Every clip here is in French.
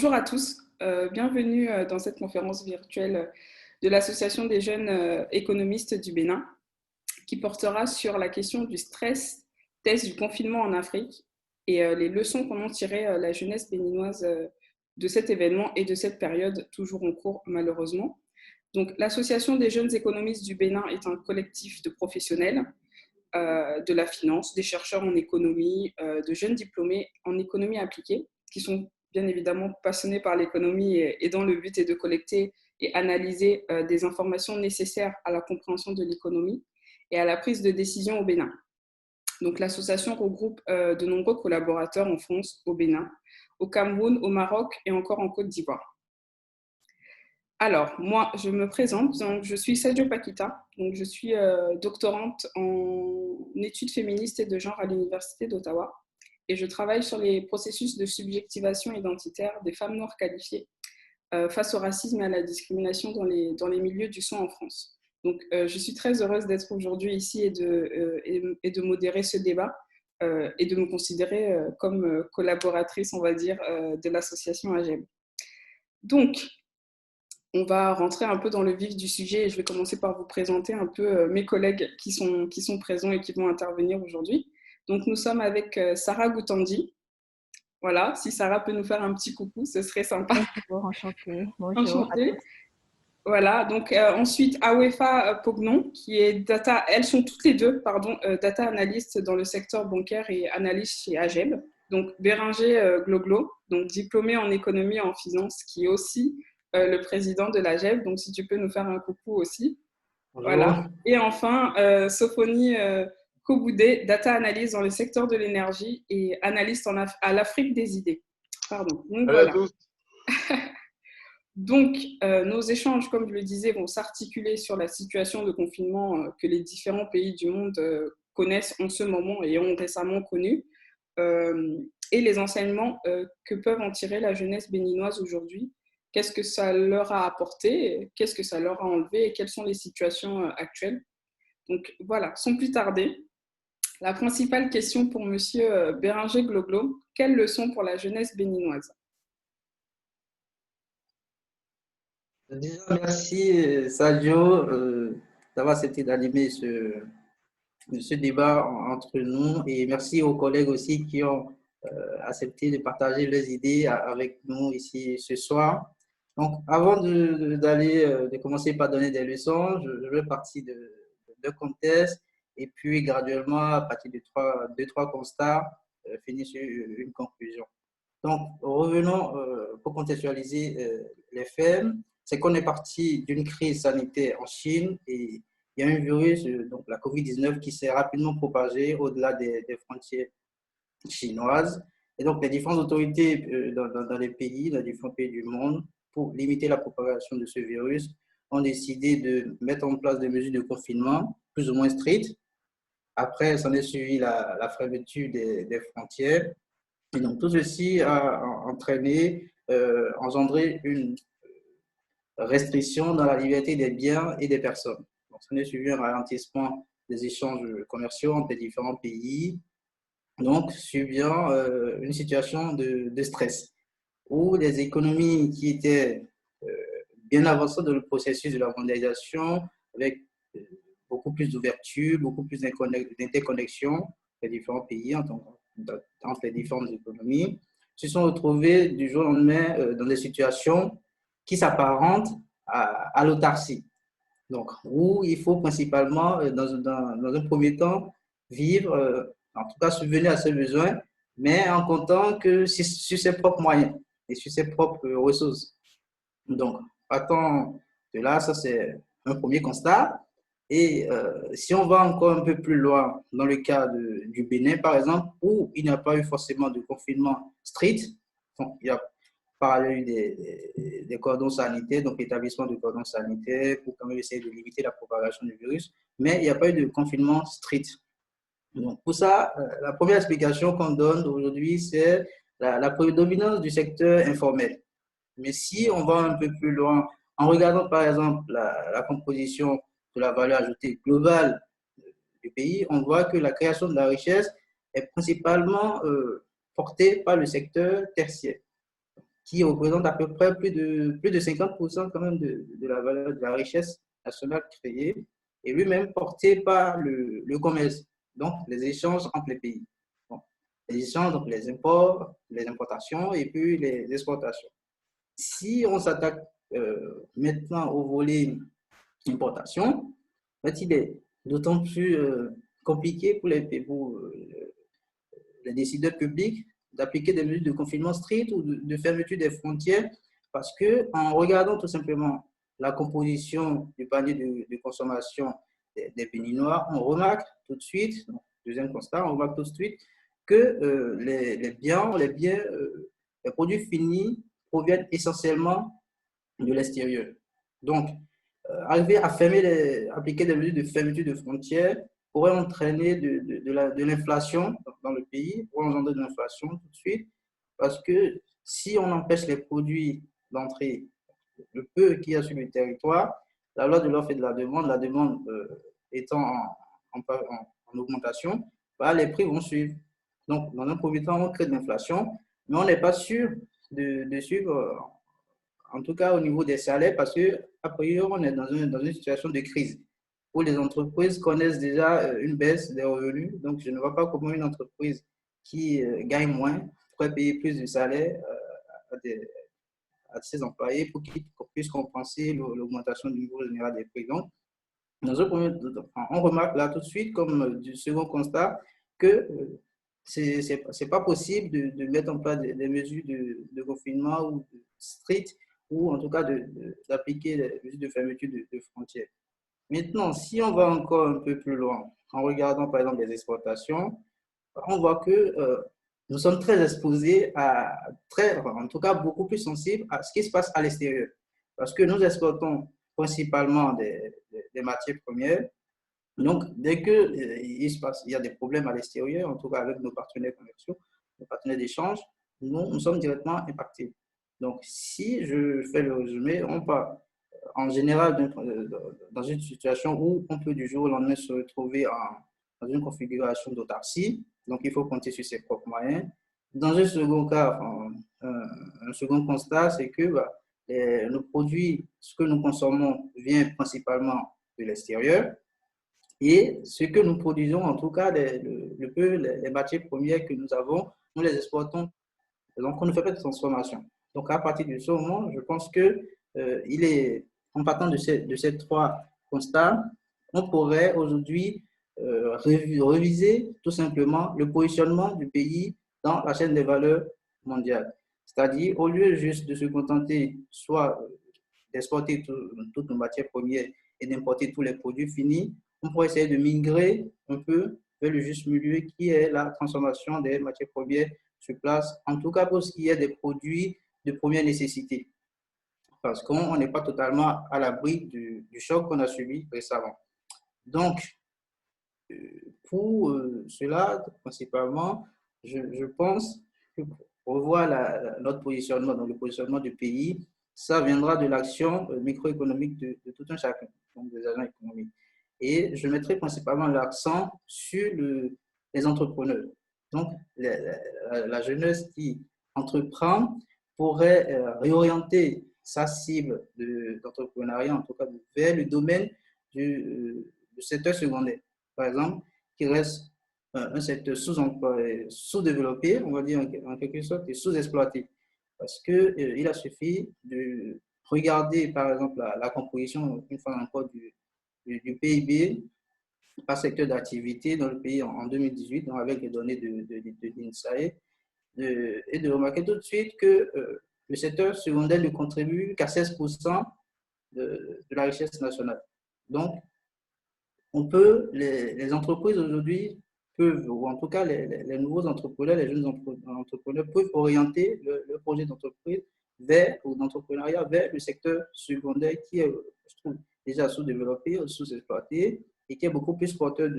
Bonjour à tous, bienvenue dans cette conférence virtuelle de l'Association des jeunes économistes du Bénin qui portera sur la question du stress test du confinement en Afrique et les leçons qu'en ont tiré la jeunesse béninoise de cet événement et de cette période toujours en cours malheureusement. Donc l'Association des jeunes économistes du Bénin est un collectif de professionnels de la finance, des chercheurs en économie, de jeunes diplômés en économie appliquée qui sont bien évidemment passionnés par l'économie et dont le but est de collecter et analyser des informations nécessaires à la compréhension de l'économie et à la prise de décision au Bénin. Donc l'association regroupe de nombreux collaborateurs en France, au Bénin, au Cameroun, au Maroc et encore en Côte d'Ivoire. Alors, moi, je me présente. Donc, je suis Sadio Pakita. Donc, je suis doctorante en études féministes et de genre à l'Université d'Ottawa. Et je travaille sur les processus de subjectivation identitaire des femmes noires qualifiées face au racisme et à la discrimination dans les milieux du son en France. Donc, je suis très heureuse d'être aujourd'hui ici et de modérer ce débat et de me considérer comme collaboratrice, on va dire, de l'association AGEB. Donc, on va rentrer un peu dans le vif du sujet et je vais commencer par vous présenter un peu mes collègues qui sont présents et qui vont intervenir aujourd'hui. Donc, nous sommes avec Sarah Goutandi. Voilà, si Sarah peut nous faire un petit coucou, ce serait sympa. Bonjour, enchantée. Bonjour à Enchantée. tous. Voilà, donc ensuite Awefa Pognon, qui est data, elles sont toutes les deux, pardon, data analyst dans le secteur bancaire et analyste chez AGEB. Donc Béranger Gloglo, donc diplômé en économie et en finance, qui est aussi le président de l'AGEB. Donc si tu peux nous faire un coucou aussi. Bonjour. Voilà. Et enfin, Sophonie Koboudé, data analyst dans le secteur de l'énergie et analyste à l'Afrique des idées. Pardon. Donc Salut à voilà. tous. Donc, nos échanges, comme je le disais, vont s'articuler sur la situation de confinement que les différents pays du monde connaissent en ce moment et ont récemment connu, et les enseignements que peuvent en tirer la jeunesse béninoise aujourd'hui. Qu'est-ce que ça leur a apporté, qu'est-ce que ça leur a enlevé et quelles sont les situations actuelles. Donc voilà, sans plus tarder, la principale question pour Monsieur Béranger Gloglo, quelles leçons pour la jeunesse béninoise? Déjà, merci Sadio d'avoir accepté d'animer ce débat entre nous et merci aux collègues aussi qui ont accepté de partager leurs idées avec nous ici ce soir. Donc, avant de commencer par donner des leçons, je vais partir de contexte et puis graduellement, à partir de deux, trois constats, finir sur une conclusion. Donc, revenons pour contextualiser les faits. C'est qu'on est parti d'une crise sanitaire en Chine et il y a un virus, donc la COVID-19, qui s'est rapidement propagé au-delà des frontières chinoises. Et donc, les différentes autorités dans les pays, dans les différents pays du monde, pour limiter la propagation de ce virus, ont décidé de mettre en place des mesures de confinement plus ou moins strictes. Après, s'en est suivi la fermeture des frontières. Et donc, tout ceci a entraîné, engendré une restriction dans la liberté des biens et des personnes. Donc, ça a suivi un ralentissement des échanges commerciaux entre les différents pays, donc suivant une situation de stress, où les économies qui étaient bien avancées dans le processus de la mondialisation, avec beaucoup plus d'ouverture, beaucoup plus d'interconnexion des différents pays entre les différentes économies, se sont retrouvés du jour au lendemain dans des situations qui s'apparentent à l'autarcie. Donc, où il faut principalement, dans un premier temps, vivre, en tout cas subvenir à ses besoins, mais en comptant que sur ses propres moyens et sur ses propres ressources. Donc, partant de là, ça c'est un premier constat. Et si on va encore un peu plus loin, dans le cas du Bénin, par exemple, où il n'y a pas eu forcément de confinement strict, donc il y a par ailleurs eu des cordons sanitaires, donc l'établissement de cordons sanitaires pour quand même essayer de limiter la propagation du virus, mais il n'y a pas eu de confinement strict. Donc pour ça, la première explication qu'on donne aujourd'hui, c'est la prédominance du secteur informel. Mais si on va un peu plus loin, en regardant par exemple la composition de la valeur ajoutée globale du pays, on voit que la création de la richesse est principalement portée par le secteur tertiaire. qui représente à peu près plus de 50% quand même de la valeur de la richesse nationale créée, et lui-même porté par le commerce, donc les échanges entre les pays. Bon, les échanges, donc les imports, les importations et puis les exportations. Si on s'attaque maintenant au volet importation, en fait, il est d'autant plus compliqué pour les décideurs publics d'appliquer des mesures de confinement strict ou de fermeture des frontières, parce que en regardant tout simplement la composition du panier de consommation des Béninois, on remarque tout de suite, donc, deuxième constat, on remarque tout de suite que les produits finis proviennent essentiellement de l'extérieur. Donc, arriver à appliquer des mesures de fermeture de frontières pourrait entraîner de l'inflation dans le pays, pourrait engendrer de l'inflation tout de suite, parce que si on empêche les produits d'entrer, le peu qu'il y a sur le territoire, la loi de l'offre et de la demande étant en augmentation, bah, les prix vont suivre. Donc, dans un premier temps, on crée de l'inflation, mais on n'est pas sûr de suivre en tout cas au niveau des salaires, parce qu'à priori, on est dans une situation de crise où les entreprises connaissent déjà une baisse des revenus. Donc, je ne vois pas comment une entreprise qui gagne moins pourrait payer plus de salaire à ses employés pour qu'ils puissent compenser l'augmentation du niveau général des prix. Donc, on remarque là tout de suite, comme du second constat, que c'est pas possible de mettre en place des mesures de confinement ou strictes, ou en tout cas d'appliquer les mesures de fermeture de frontières. Maintenant, si on va encore un peu plus loin, en regardant par exemple les exportations, on voit que nous sommes très exposés en tout cas beaucoup plus sensibles à ce qui se passe à l'extérieur. Parce que nous exportons principalement des matières premières. Donc, dès il y a des problèmes à l'extérieur, en tout cas avec nos partenaires commerciaux, nos partenaires d'échange, nous sommes directement impactés. Donc, si je fais le résumé, on part en général dans une situation où on peut du jour au lendemain se retrouver dans une configuration d'autarcie. Donc, il faut compter sur ses propres moyens. Dans un second cas, un second constat, c'est que nos produits, ce que nous consommons, vient principalement de l'extérieur. Et ce que nous produisons, en tout cas, les matières premières que nous avons, nous les exportons. Donc, on ne fait pas de transformation. Donc, à partir de ce moment, je pense que en partant de ces trois constats, on pourrait aujourd'hui réviser tout simplement le positionnement du pays dans la chaîne des valeurs mondiales. C'est-à-dire, au lieu juste de se contenter soit d'exporter toutes nos matières premières et d'importer tous les produits finis, on pourrait essayer de migrer un peu vers le juste milieu qui est la transformation des matières premières sur place, en tout cas pour ce qui est des produits de première nécessité, parce qu'on n'est pas totalement à l'abri du choc qu'on a subi récemment. Donc, pour cela, principalement, je pense que pour revoir notre positionnement, donc le positionnement du pays, ça viendra de l'action microéconomique de tout un chacun, donc des agents économiques. Et je mettrai principalement l'accent sur les entrepreneurs. Donc, la jeunesse qui entreprend pourrait réorienter sa cible d'entrepreneuriat, en tout cas vers le domaine du secteur secondaire. Par exemple, qui reste un secteur sous-développé, on va dire en quelque sorte, et sous-exploité. Parce qu'il a suffi de regarder, par exemple, la composition, une fois encore, du PIB par secteur d'activité dans le pays en 2018, donc avec les données de l'INSAE, et de remarquer tout de suite que le secteur secondaire ne contribue qu'à 16% de la richesse nationale. Donc, les entreprises aujourd'hui peuvent, ou en tout cas les nouveaux entrepreneurs, les jeunes entrepreneurs peuvent orienter le projet d'entreprise ou d'entrepreneuriat vers le secteur secondaire qui est, je trouve, déjà sous-développé, sous-exploité et qui est beaucoup plus porteur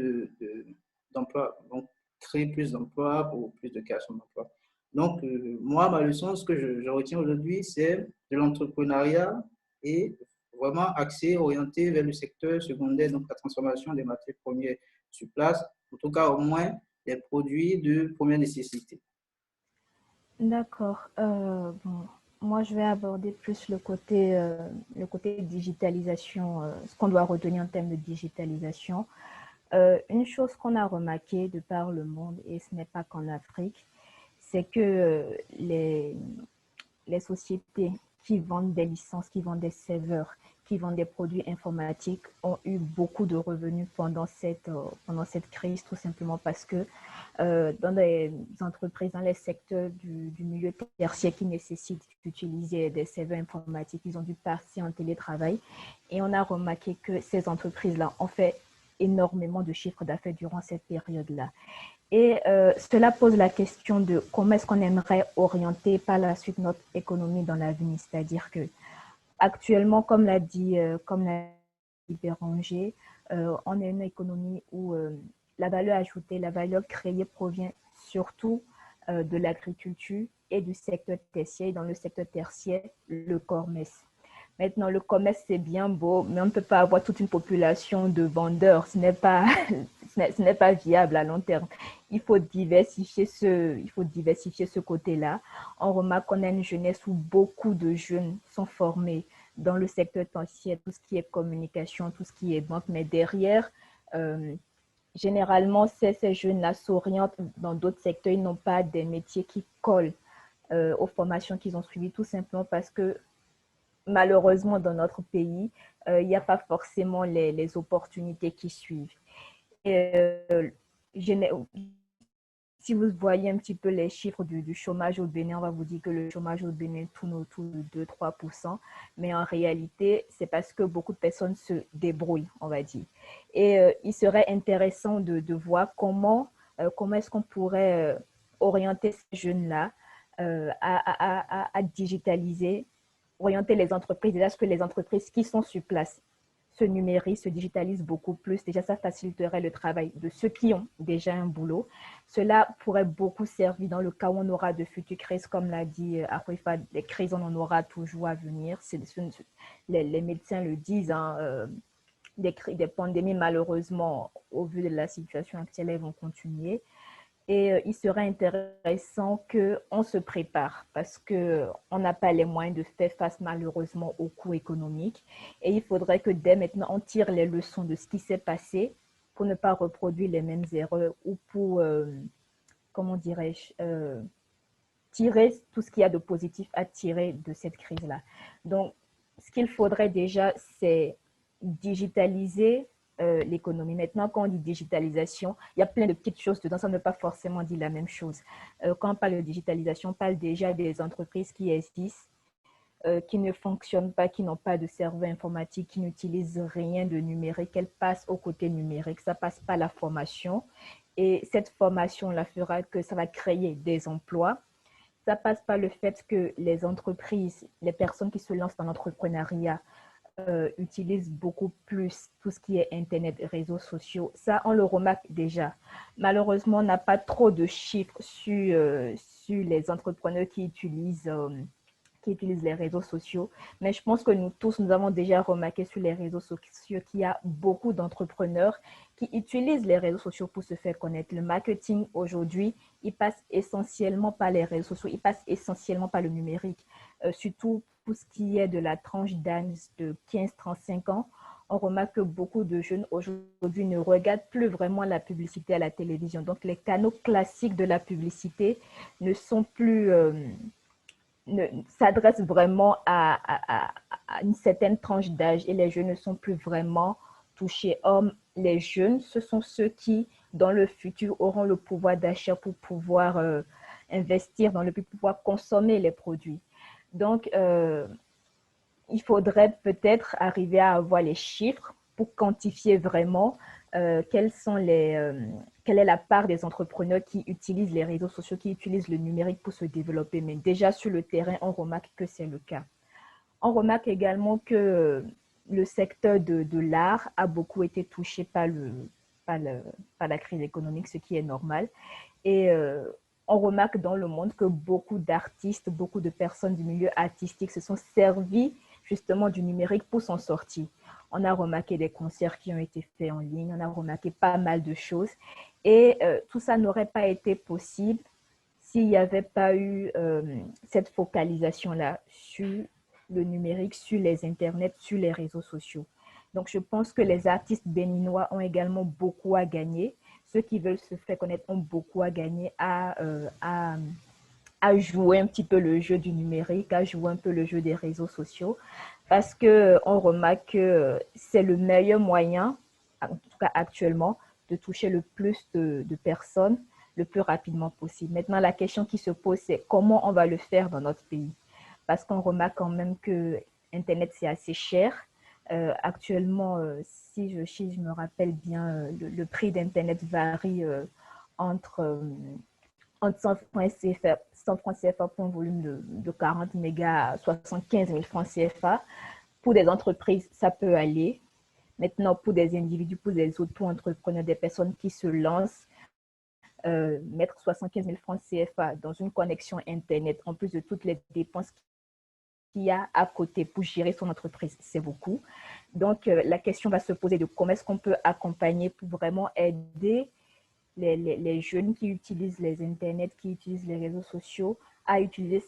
d'emplois. Donc, créer plus d'emplois pour plus de création d'emplois. Donc, moi, ma leçon, ce que je retiens aujourd'hui, c'est de l'entrepreneuriat et vraiment axé, orienté vers le secteur secondaire, donc la transformation des matières premières sur place, en tout cas au moins les produits de première nécessité. D'accord. Bon, moi, je vais aborder plus le côté digitalisation, ce qu'on doit retenir en termes de digitalisation. Une chose qu'on a remarqué de par le monde, et ce n'est pas qu'en Afrique, c'est que les sociétés qui vendent des licences, qui vendent des serveurs, qui vendent des produits informatiques ont eu beaucoup de revenus pendant cette crise, tout simplement parce que dans des entreprises, dans les secteurs du milieu tertiaire qui nécessitent d'utiliser des serveurs informatiques, ils ont dû passer en télétravail. Et on a remarqué que ces entreprises-là ont fait énormément de chiffres d'affaires durant cette période-là. Et cela pose la question de comment est-ce qu'on aimerait orienter par la suite notre économie dans l'avenir. C'est-à-dire que actuellement, comme l'a dit Béranger, on est une économie où la valeur ajoutée, la valeur créée provient surtout de l'agriculture et du secteur tertiaire. Et dans le secteur tertiaire, le commerce. Maintenant, le commerce, c'est bien beau, mais on ne peut pas avoir toute une population de vendeurs. Ce n'est pas, ce n'est pas viable à long terme. Il faut diversifier ce côté-là. On remarque qu'on a une jeunesse où beaucoup de jeunes sont formés dans le secteur tertiaire, tout ce qui est communication, tout ce qui est banque, mais derrière, généralement, ces jeunes-là s'orientent dans d'autres secteurs. Ils n'ont pas des métiers qui collent aux formations qu'ils ont suivies, tout simplement parce que malheureusement, dans notre pays, il n'y a pas forcément les opportunités qui suivent. Et, si vous voyez un petit peu les chiffres du chômage au Bénin, on va vous dire que le chômage au Bénin tourne autour de 2-3%, mais en réalité, c'est parce que beaucoup de personnes se débrouillent, on va dire. Et il serait intéressant de voir comment est-ce qu'on pourrait orienter ces jeunes-là à digitaliser, orienter les entreprises, déjà ce que les entreprises qui sont sur place se numérisent, se digitalisent beaucoup plus. Déjà, ça faciliterait le travail de ceux qui ont déjà un boulot. Cela pourrait beaucoup servir dans le cas où on aura de futures crises, comme l'a dit Akwefa, des crises, on en aura toujours à venir. Les médecins le disent, hein, des pandémies, malheureusement, au vu de la situation actuelle, elles vont continuer. Et il serait intéressant qu'on se prépare parce qu'on n'a pas les moyens de faire face malheureusement aux coûts économiques. Et il faudrait que dès maintenant, on tire les leçons de ce qui s'est passé pour ne pas reproduire les mêmes erreurs ou pour, comment dirais-je, tirer tout ce qu'il y a de positif à tirer de cette crise-là. Donc, ce qu'il faudrait déjà, c'est digitaliser l'économie. Maintenant, quand on dit digitalisation, il y a plein de petites choses dedans, ça ne veut pas forcément dire la même chose. Quand on parle de digitalisation, on parle déjà des entreprises qui existent, qui ne fonctionnent pas, qui n'ont pas de serveur informatique, qui n'utilisent rien de numérique, elles passent au côté numérique, ça passe par la formation. Et cette formation-là fera que ça va créer des emplois. Ça passe par le fait que les entreprises, les personnes qui se lancent dans l'entrepreneuriat utilisent beaucoup plus tout ce qui est Internet, réseaux sociaux. Ça, on le remarque déjà. Malheureusement, on n'a pas trop de chiffres sur les entrepreneurs qui utilisent les réseaux sociaux. Mais je pense que nous tous, nous avons déjà remarqué sur les réseaux sociaux qu'il y a beaucoup d'entrepreneurs qui utilisent les réseaux sociaux pour se faire connaître. Le marketing aujourd'hui, il passe essentiellement par les réseaux sociaux, il passe essentiellement par le numérique, surtout pour ce qui est de la tranche d'âge de 15-35 ans. On remarque que beaucoup de jeunes aujourd'hui ne regardent plus vraiment la publicité à la télévision. Donc, les canaux classiques de la publicité ne sont plus... s'adresse vraiment à une certaine tranche d'âge et les jeunes ne sont plus vraiment touchés. Or, les jeunes, ce sont ceux qui, dans le futur, auront le pouvoir d'achat pour pouvoir investir dans le but, pour pouvoir consommer les produits. Donc, il faudrait peut-être arriver à avoir les chiffres pour quantifier vraiment quelle est la part des entrepreneurs qui utilisent les réseaux sociaux, qui utilisent le numérique pour se développer. Mais déjà sur le terrain, on remarque que c'est le cas. On remarque également que le secteur de l'art a beaucoup été touché par la crise économique, ce qui est normal. Et on remarque dans le monde que beaucoup d'artistes, beaucoup de personnes du milieu artistique se sont servis justement du numérique pour s'en sortir. On a remarqué des concerts qui ont été faits en ligne, on a remarqué pas mal de choses. Et tout ça n'aurait pas été possible s'il n'y avait pas eu cette focalisation-là sur le numérique, sur les internets, sur les réseaux sociaux. Donc, je pense que les artistes béninois ont également beaucoup à gagner. Ceux qui veulent se faire connaître ont beaucoup à gagner à jouer un petit peu le jeu du numérique, à jouer un peu le jeu des réseaux sociaux, parce qu'on remarque que c'est le meilleur moyen, en tout cas actuellement, de toucher le plus de personnes le plus rapidement possible. Maintenant, la question qui se pose, c'est comment on va le faire dans notre pays. Parce qu'on remarque quand même que Internet, c'est assez cher. Actuellement, si je me rappelle bien, le prix d'Internet varie entre, euh, entre 100 francs CFA pour un volume de 40 mégas à 75 000 francs CFA. Pour des entreprises, ça peut aller. Maintenant, pour des individus, pour des auto-entrepreneurs, des personnes qui se lancent, mettre 75 000 francs CFA dans une connexion Internet, en plus de toutes les dépenses qu'il y a à côté pour gérer son entreprise, c'est beaucoup. Donc, la question va se poser de comment est-ce qu'on peut accompagner pour vraiment aider les jeunes qui utilisent les internets, qui utilisent les réseaux sociaux, à utiliser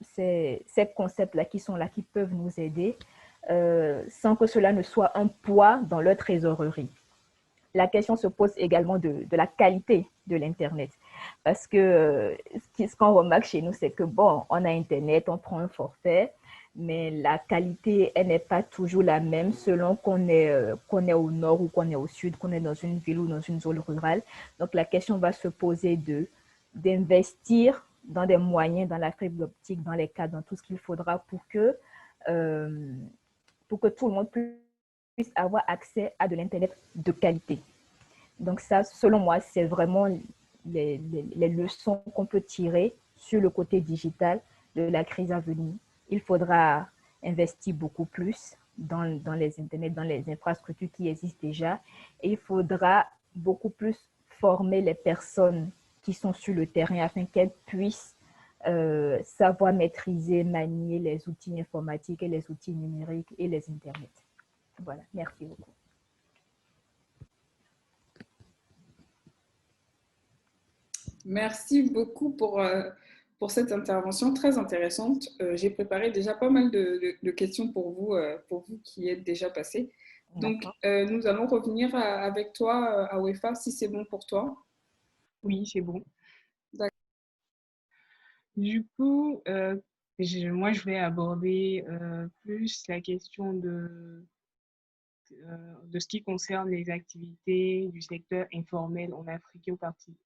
ces concepts-là qui sont là, qui peuvent nous aider, sans que cela ne soit un poids dans leur trésorerie. La question se pose également de la qualité de l'Internet. Parce que ce qu'on remarque chez nous, c'est que, bon, on a Internet, on prend un forfait, mais la qualité, elle n'est pas toujours la même selon qu'on est au nord ou qu'on est au sud, qu'on est dans une ville ou dans une zone rurale. Donc, la question va se poser d'investir dans des moyens, dans la fibre optique, dans les cadres, dans tout ce qu'il faudra euh, pour que tout le monde puisse avoir accès à de l'Internet de qualité. Donc ça, selon moi, c'est vraiment les leçons qu'on peut tirer sur le côté digital de la crise à venir. Il faudra investir beaucoup plus dans les internets, dans les infrastructures qui existent déjà. Et il faudra beaucoup plus former les personnes qui sont sur le terrain afin qu'elles puissent savoir maîtriser, manier les outils informatiques et les outils numériques et les internets. Voilà, merci beaucoup. Merci beaucoup pour cette intervention très intéressante. J'ai préparé déjà pas mal de questions pour vous qui êtes déjà passés. Donc, nous allons revenir avec toi, à UEFA, si c'est bon pour toi. Oui, c'est bon. D'accord. Du coup, moi, je vais aborder plus la question de ce qui concerne les activités du secteur informel en Afrique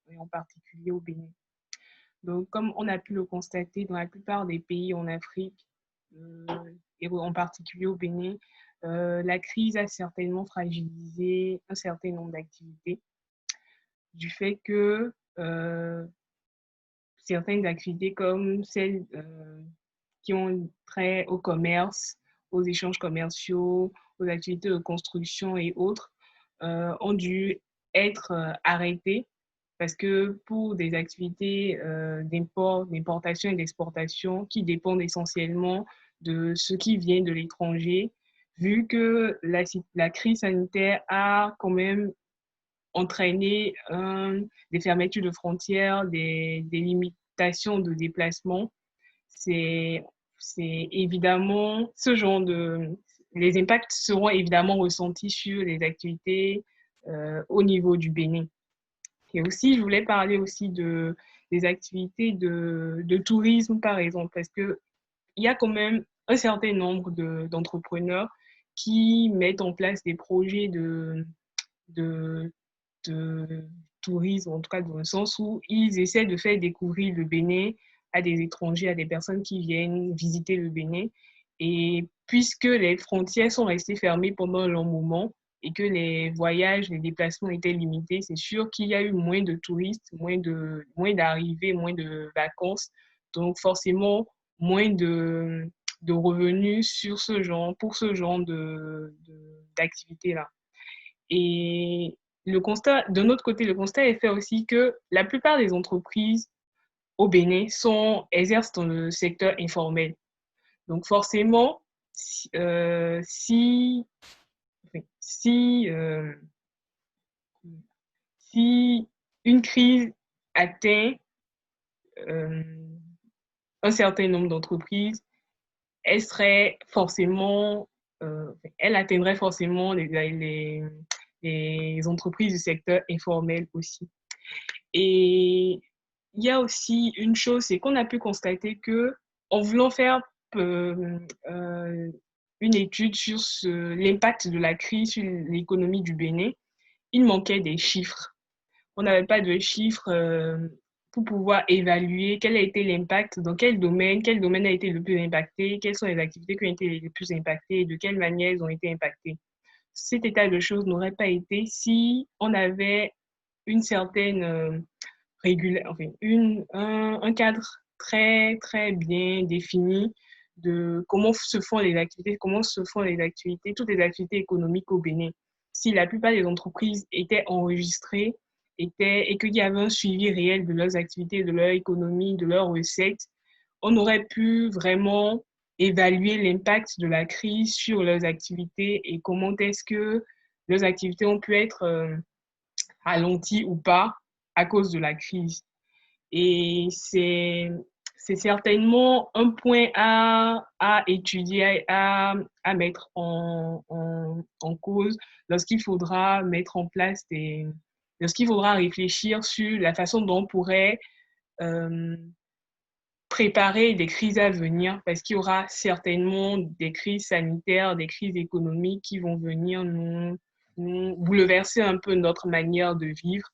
et en particulier au Bénin. Donc, comme on a pu le constater dans la plupart des pays en Afrique, et en particulier au Bénin, la crise a certainement fragilisé un certain nombre d'activités du fait que certaines activités comme celles qui ont trait au commerce, aux échanges commerciaux, aux activités de construction et autres, ont dû être arrêtées parce que pour des activités d'importation et d'exportation qui dépendent essentiellement de ce qui vient de l'étranger, vu que la crise sanitaire a quand même entraîné des fermetures de frontières, des limitations de déplacement, c'est évidemment les impacts seront évidemment ressentis sur les activités au niveau du Bénin. Et aussi, je voulais parler aussi des activités de tourisme, par exemple, parce qu'il y a quand même un certain nombre d'entrepreneurs qui mettent en place des projets de, de tourisme, en tout cas dans le sens où ils essaient de faire découvrir le Bénin à des étrangers, à des personnes qui viennent visiter le Bénin. Et puisque les frontières sont restées fermées pendant un long moment et que les voyages, les déplacements étaient limités, c'est sûr qu'il y a eu moins de touristes, moins d'arrivées, moins de vacances. Donc forcément, moins de revenus pour ce genre d'activité-là. Et de notre côté, le constat est fait aussi que la plupart des entreprises au Bénin exercent dans le secteur informel. Donc forcément, si, si une crise atteint un certain nombre d'entreprises, elle serait forcément, elle atteindrait forcément les entreprises du secteur informel aussi. Et il y a aussi une chose, c'est qu'on a pu constater que en voulant faire une étude sur l'impact de la crise sur l'économie du Bénin, il manquait des chiffres. On n'avait pas de chiffres pour pouvoir évaluer quel a été l'impact, dans quel domaine a été le plus impacté, quelles sont les activités qui ont été les plus impactées et de quelle manière elles ont été impactées. Cet état de choses n'aurait pas été si on avait une certaine enfin, un cadre très, très bien défini de comment se font les activités, toutes les activités économiques au Bénin. Si la plupart des entreprises étaient enregistrées et qu'il y avait un suivi réel de leurs activités, de leur économie, de leurs recettes, on aurait pu vraiment évaluer l'impact de la crise sur leurs activités et comment est-ce que leurs activités ont pu être ralenties ou pas à cause de la crise. Et c'est certainement un point à étudier, à mettre en cause lorsqu'il faudra mettre en place lorsqu'il faudra réfléchir sur la façon dont on pourrait préparer des crises à venir, parce qu'il y aura certainement des crises sanitaires, des crises économiques qui vont venir nous bouleverser un peu notre manière de vivre.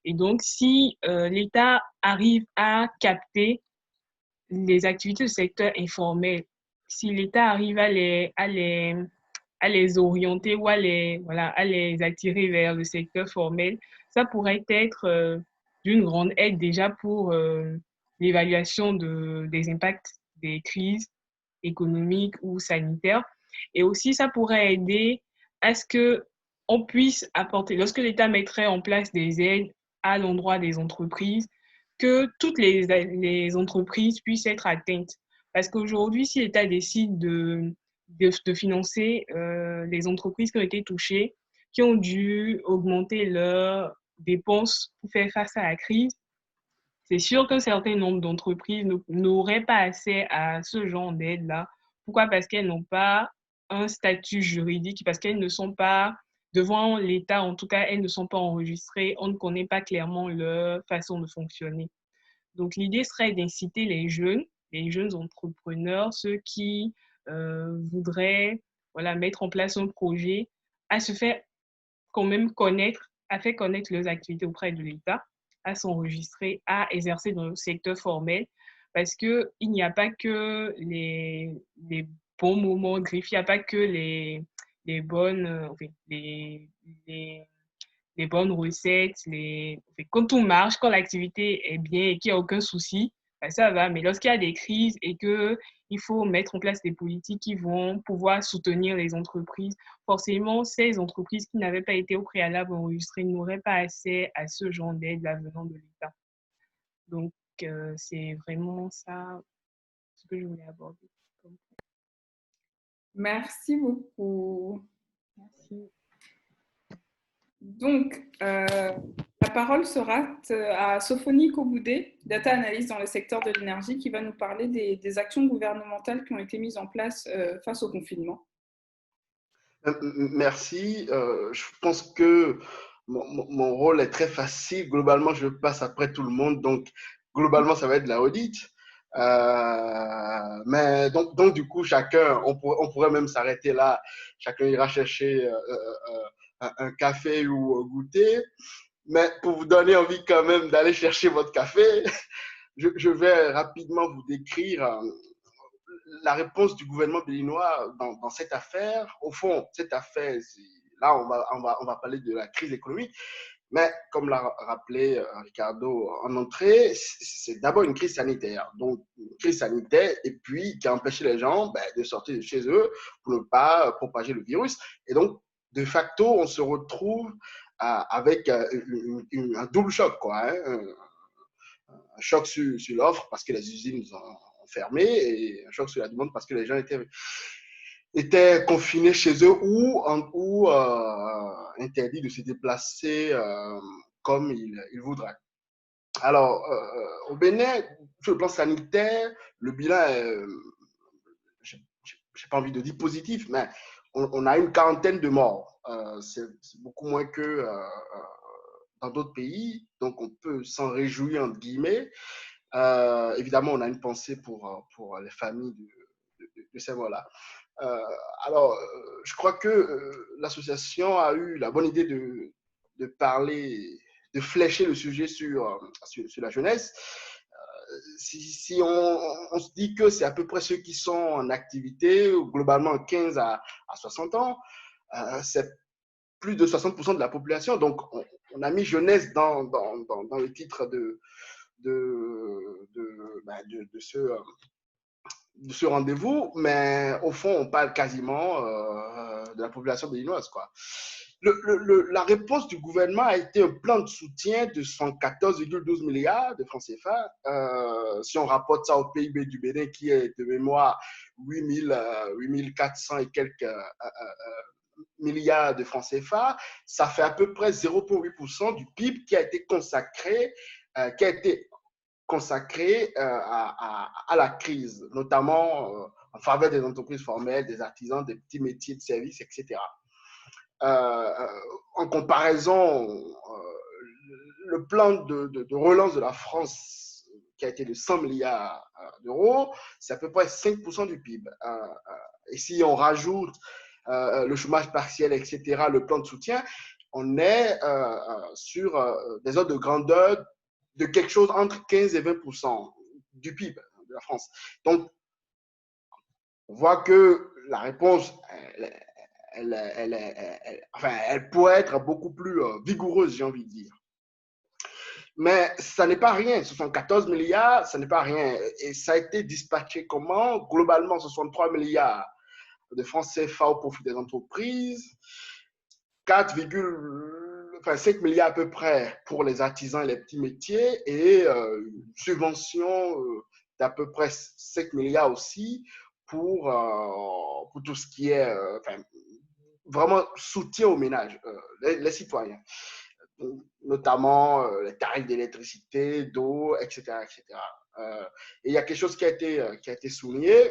Et donc, si l'État arrive à capter les activités du secteur informel, si l'État arrive à les orienter ou à les attirer vers le secteur formel, ça pourrait être d'une grande aide déjà pour l'évaluation des impacts des crises économiques ou sanitaires. Et aussi, ça pourrait aider à ce qu'on puisse apporter, lorsque l'État mettrait en place des aides à l'endroit des entreprises, que toutes les entreprises puissent être atteintes. Parce qu'aujourd'hui, si l'État décide de financer les entreprises qui ont été touchées, qui ont dû augmenter leurs dépenses pour faire face à la crise, c'est sûr qu'un certain nombre d'entreprises n'auraient pas accès à ce genre d'aide-là. Pourquoi? Parce qu'elles n'ont pas un statut juridique, parce qu'elles ne sont pas, devant l'État, en tout cas, elles ne sont pas enregistrées, on ne connaît pas clairement leur façon de fonctionner. Donc, l'idée serait d'inciter les jeunes entrepreneurs, ceux qui voudraient mettre en place un projet, à se faire quand même connaître, à faire connaître leurs activités auprès de l'État, à s'enregistrer, à exercer dans le secteur formel, parce qu'il n'y a pas que les bons moments de griffe, il n'y a pas que les bonnes, les bonnes recettes, quand tout marche, quand l'activité est bien et qu'il n'y a aucun souci, ben ça va. Mais lorsqu'il y a des crises et qu'il faut mettre en place des politiques qui vont pouvoir soutenir les entreprises, forcément, ces entreprises qui n'avaient pas été au préalable enregistrées n'auraient pas accès à ce genre d'aide venant de l'État. Donc, c'est vraiment ça ce que je voulais aborder. Merci beaucoup. Merci. Donc, la parole sera à Sophonie Koboudé, data analyst dans le secteur de l'énergie, qui va nous parler des actions gouvernementales qui ont été mises en place face au confinement. Merci. Je pense que mon rôle est très facile. Globalement, je passe après tout le monde. Donc, globalement, ça va être de la audit. Mais donc, du coup, chacun, on pourrait même s'arrêter là. Chacun ira chercher un café ou un goûter. Mais pour vous donner envie quand même d'aller chercher votre café, je vais rapidement vous décrire la réponse du gouvernement béninois dans cette affaire. Au fond, cette affaire, là, on va parler de la crise économique, mais comme l'a rappelé Ricardo en entrée, c'est d'abord une crise sanitaire. Donc, une crise sanitaire, et puis qui a empêché les gens de sortir de chez eux pour ne pas propager le virus. Et donc, de facto, on se retrouve avec un double choc, quoi, hein, un choc sur l'offre parce que les usines ont fermé et un choc sur la demande parce que les gens étaient confinés chez eux ou interdits de se déplacer comme ils voudraient. Alors, au Bénin, sur le plan sanitaire, le bilan est, je n'ai pas envie de dire positif, mais on a une quarantaine de morts. C'est beaucoup moins que dans d'autres pays, donc on peut s'en réjouir, entre guillemets. Évidemment, on a une pensée pour les familles de ces morts-là. Alors, je crois que l'association a eu la bonne idée de parler, de flécher le sujet sur la jeunesse. Si on se dit que c'est à peu près ceux qui sont en activité, globalement 15 à 60 ans, c'est plus de 60% de la population. Donc, on a mis jeunesse dans le titre de ce rendez-vous, mais au fond, on parle quasiment de la population béninoise, quoi. La réponse du gouvernement a été un plan de soutien de 114,12 milliards de francs CFA. Si on rapporte ça au PIB du Bénin, qui est de mémoire 8400 et quelques milliards de francs CFA, ça fait à peu près 0,8% du PIB qui a été consacré à la crise, notamment en faveur des entreprises formelles, des artisans, des petits métiers de services, etc. En comparaison, le plan de relance de la France, qui a été de 100 milliards d'euros, c'est à peu près 5% du PIB. Et si on rajoute le chômage partiel, etc., le plan de soutien, on est sur des ordres de grandeur de quelque chose entre 15 et 20% du PIB de la France. Donc, on voit que la réponse, elle pourrait être beaucoup plus vigoureuse, j'ai envie de dire. Mais ça n'est pas rien. Ce sont 14 milliards, ça n'est pas rien. Et ça a été dispatché comment? Globalement, ce sont 3 milliards de francs CFA au profit des entreprises, 5 milliards à peu près pour les artisans et les petits métiers, et une subvention d'à peu près 5 milliards aussi pour tout ce qui est vraiment soutien aux ménages, les citoyens, notamment les tarifs d'électricité, d'eau, etc. etc. Et il y a quelque chose qui a été souligné,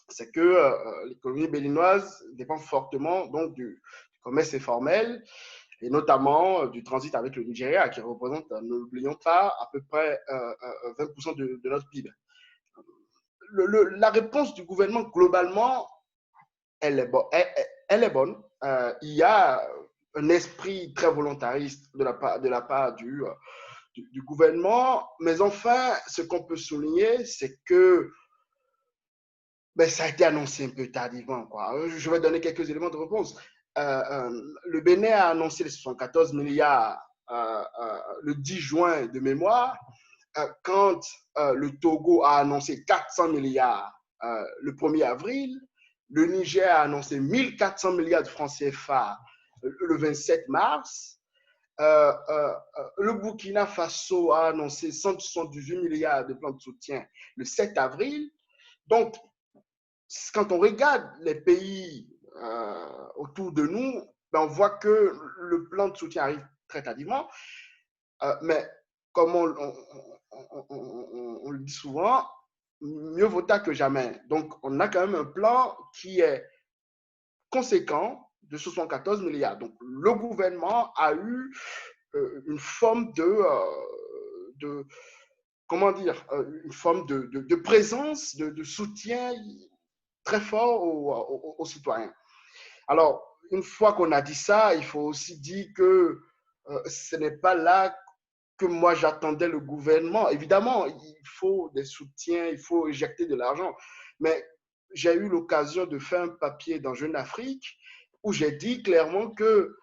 c'est que l'économie béninoise dépend fortement donc du commerce informel, et notamment du transit avec le Nigeria, qui représente, ne l'oublions pas, à peu près 20% de notre PIB. La réponse du gouvernement, globalement, elle est bonne. Il y a un esprit très volontariste de la part du gouvernement, mais enfin, ce qu'on peut souligner, c'est que ça a été annoncé un peu tardivement, quoi. Je vais donner quelques éléments de réponse. Le Bénin a annoncé les 74 milliards le 10 juin de mémoire, quand le Togo a annoncé 400 milliards le 1er avril, le Niger a annoncé 1400 milliards de francs CFA le 27 mars, le Burkina Faso a annoncé 178 milliards de plans de soutien le 7 avril. Donc, quand on regarde les pays autour de nous, on voit que le plan de soutien arrive très tardivement, mais comme on le dit souvent, mieux vaut tard que jamais. Donc, on a quand même un plan qui est conséquent de 74 milliards. Donc, le gouvernement a eu une forme comment dire, une forme de présence, de soutien très fort aux citoyens. Alors, une fois qu'on a dit ça, il faut aussi dire que ce n'est pas là que moi j'attendais le gouvernement. Évidemment, il faut des soutiens, il faut éjecter de l'argent. Mais j'ai eu l'occasion de faire un papier dans Jeune Afrique où j'ai dit clairement que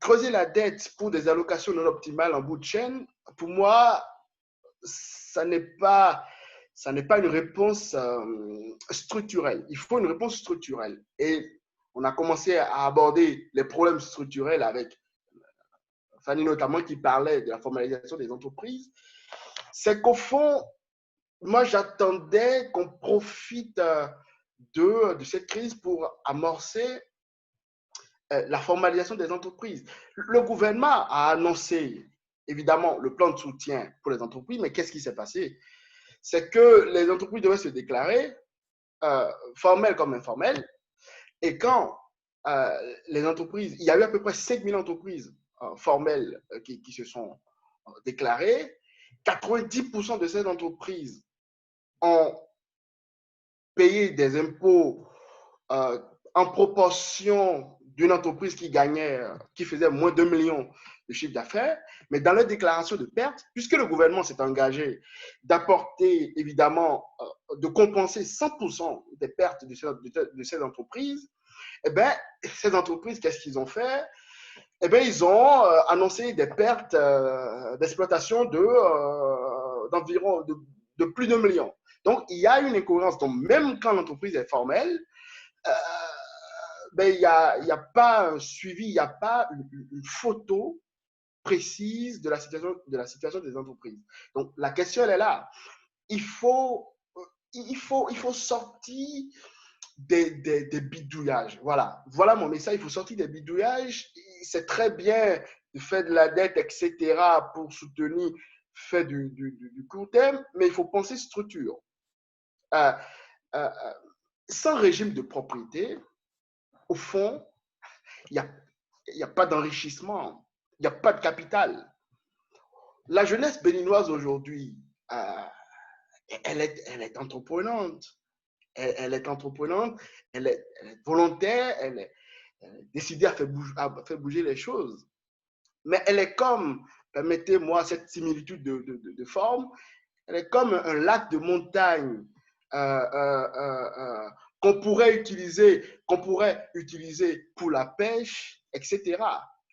creuser la dette pour des allocations non optimales en bout de chaîne, pour moi, ça n'est pas une réponse structurelle. Il faut une réponse structurelle. Et on a commencé à aborder les problèmes structurels avec Fanny notamment, qui parlait de la formalisation des entreprises. C'est qu'au fond, moi, j'attendais qu'on profite de cette crise pour amorcer la formalisation des entreprises. Le gouvernement a annoncé évidemment le plan de soutien pour les entreprises, mais qu'est-ce qui s'est passé? C'est que les entreprises devaient se déclarer formelles comme informelles. Et quand les entreprises, il y a eu à peu près 5000 entreprises formelles qui se sont déclarées, 90% de ces entreprises ont payé des impôts en proportion d'une entreprise qui gagnait, qui faisait moins de 2 millions de chiffre d'affaires, mais dans leur déclaration de perte, puisque le gouvernement s'est engagé d'apporter, évidemment, de compenser 100% des pertes de ces entreprises, eh bien, ces entreprises, qu'est-ce qu'ils ont fait? Eh bien, ils ont annoncé des pertes d'exploitation d'environ de plus de 1 million. Donc, il y a une incohérence. Donc, même quand l'entreprise est formelle, ben, il n'y a pas un suivi, il n'y a pas une photo précise de la situation des entreprises. Donc, la question, elle est là. Il faut sortir des bidouillages. Voilà mon message. Il faut sortir des bidouillages. C'est très bien de faire de la dette, etc., pour soutenir, faire du court terme, mais il faut penser structure. Sans régime de propriété, au fond, il n'y a pas d'enrichissement, il n'y a pas de capital. La jeunesse béninoise aujourd'hui, elle est entreprenante. Elle est entreprenante, elle est volontaire, elle est décidée à faire bouger les choses. Mais elle est comme, permettez-moi cette similitude de forme, elle est comme un lac de montagne qu'on pourrait utiliser pour la pêche, etc.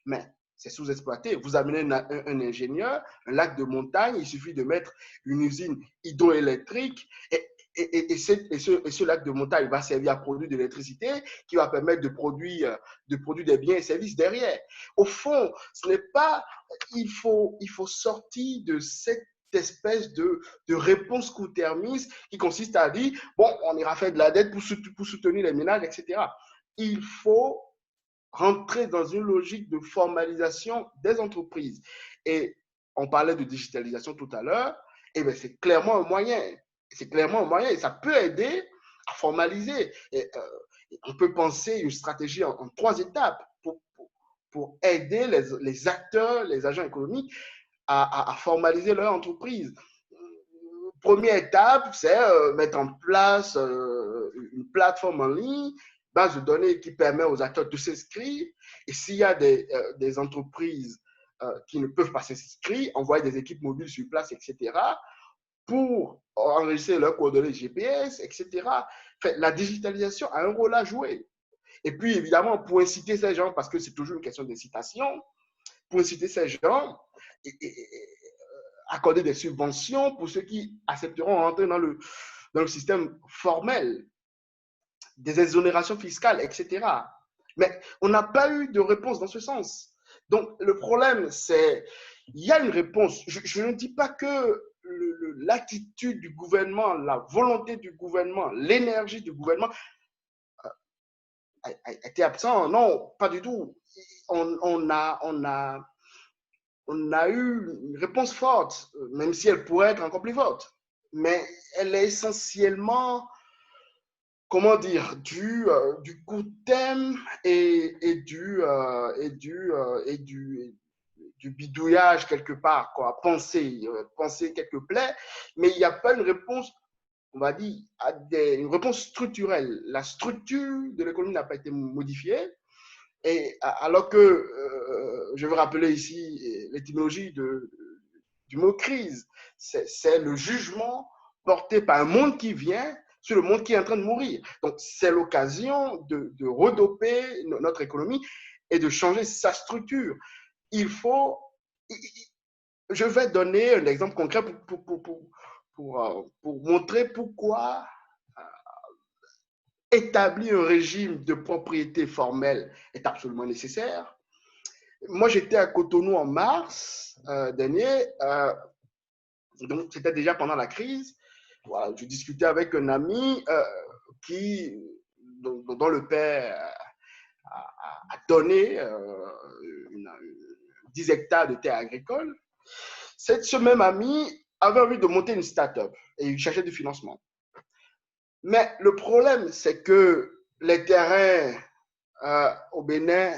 Mais c'est sous-exploité. Vous amenez un ingénieur, un lac de montagne, il suffit de mettre une usine hydroélectrique et ce lac de montagne va servir à produire de l'électricité qui va permettre de produire des biens et services derrière. Au fond, ce n'est pas, il faut sortir de cette espèce de réponse court-termiste qui consiste à dire, bon, on ira faire de la dette pour soutenir les ménages, etc. Il faut rentrer dans une logique de formalisation des entreprises. Et on parlait de digitalisation tout à l'heure, et bien c'est clairement un moyen. C'est clairement un moyen et ça peut aider à formaliser. Et, on peut penser une stratégie en 3 étapes pour aider les acteurs, les agents économiques à formaliser leur entreprise. Première étape, c'est mettre en place une plateforme en ligne, base de données qui permet aux acteurs de s'inscrire. Et s'il y a des entreprises qui ne peuvent pas s'inscrire, envoyer des équipes mobiles sur place, etc., pour enregistrer leurs coordonnées GPS, etc. Enfin, la digitalisation a un rôle à jouer. Et puis, évidemment, pour inciter ces gens, parce que c'est toujours une question d'incitation, pour inciter ces gens, accorder des subventions pour ceux qui accepteront rentrer dans le système formel, des exonérations fiscales, etc. Mais on n'a pas eu de réponse dans ce sens. Donc, le problème, c'est il y a une réponse. Je ne dis pas que l'attitude du gouvernement, la volonté du gouvernement, l'énergie du gouvernement a été absent. Non, pas du tout. On a eu une réponse forte, même si elle pourrait être encore plus forte. Mais elle est essentiellement, comment dire, du court terme et du bidouillage quelque part, quoi, penser quelques plaies, mais il n'y a pas une réponse, on va dire, une réponse structurelle. La structure de l'économie n'a pas été modifiée, et alors que, je veux rappeler ici l'étymologie du mot crise, c'est le jugement porté par un monde qui vient sur le monde qui est en train de mourir. Donc, c'est l'occasion de redoper notre économie et de changer sa structure. Je vais donner un exemple concret pour montrer pourquoi établir un régime de propriété formelle est absolument nécessaire. Moi, j'étais à Cotonou en mars dernier, donc c'était déjà pendant la crise. Voilà, je discutais avec un ami dont le père a donné 10 hectares de terre agricole. Ce même ami avait envie de monter une start-up et il cherchait du financement. Mais le problème, c'est que les terrains au Bénin,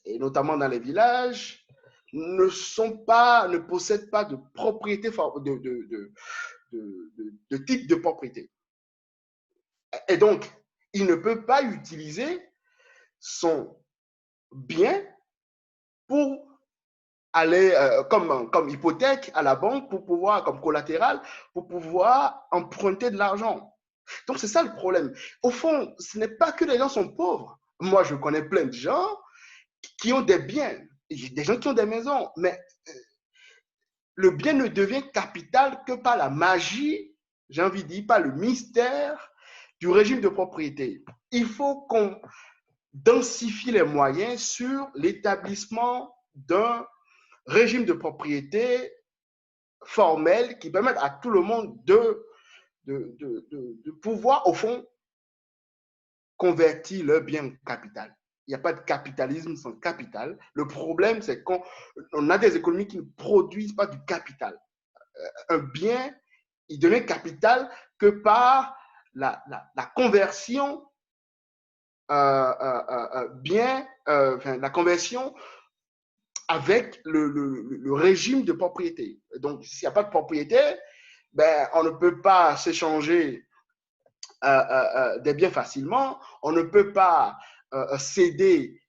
et notamment dans les villages, ne possèdent pas de propriété, de titre de propriété. Et donc, il ne peut pas utiliser son bien pour aller comme hypothèque à la banque, pour pouvoir, comme collatéral, pour pouvoir emprunter de l'argent. Donc, c'est ça le problème. Au fond, ce n'est pas que les gens sont pauvres. Moi, je connais plein de gens qui ont des biens, des gens qui ont des maisons, mais le bien ne devient capital que par la magie, j'ai envie de dire, par le mystère du régime de propriété. Il faut qu'on densifie les moyens sur l'établissement d'un régime de propriété formel qui permette à tout le monde de pouvoir, au fond, convertir leur bien en capital. Il n'y a pas de capitalisme sans capital. Le problème, c'est qu'on a des économies qui ne produisent pas du capital. Un bien, il devient capital que par la conversion la conversion avec le régime de propriété. Donc, s'il n'y a pas de propriété, ben, on ne peut pas s'échanger des biens facilement, on ne peut pas céder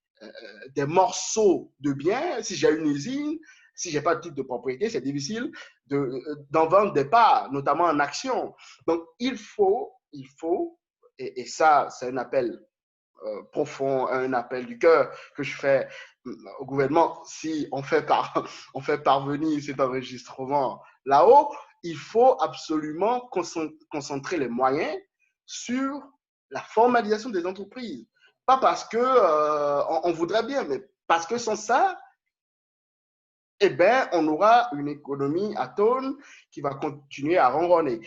des morceaux de biens. Si j'ai une usine, si je n'ai pas de titre de propriété, c'est difficile d'en vendre des parts, notamment en actions. Donc, il faut et ça, c'est un appel profond, un appel du cœur que je fais au gouvernement. Si on fait parvenir cet enregistrement là-haut, il faut absolument concentrer les moyens sur la formalisation des entreprises. Pas parce que on voudrait bien, mais parce que sans ça, eh ben, on aura une économie atone qui va continuer à ronronner.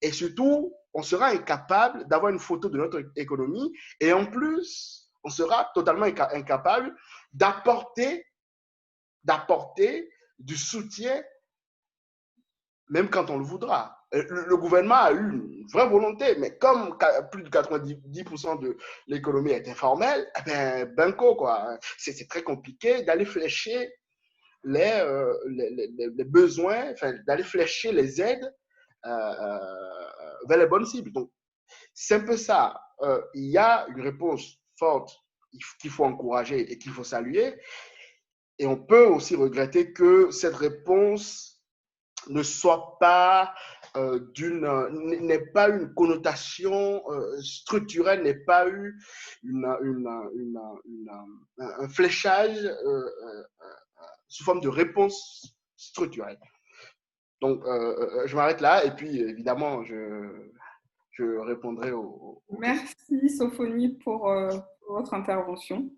Et surtout, on sera incapable d'avoir une photo de notre économie et en plus, on sera totalement incapable d'apporter du soutien même quand on le voudra. Le gouvernement a eu une vraie volonté, mais comme plus de 90% de l'économie est informelle, eh ben, banco, quoi. C'est très compliqué d'aller flécher les besoins, enfin, d'aller flécher les aides vers les bonnes cibles. Donc, c'est un peu ça. Il y a une réponse forte qu'il faut encourager et qu'il faut saluer. Et on peut aussi regretter que cette réponse ne soit pas n'ait pas une connotation structurelle, n'ait pas eu un fléchage sous forme de réponse structurelle. Donc, je m'arrête là et puis, évidemment, je répondrai aux Merci, Sophonie, pour votre intervention,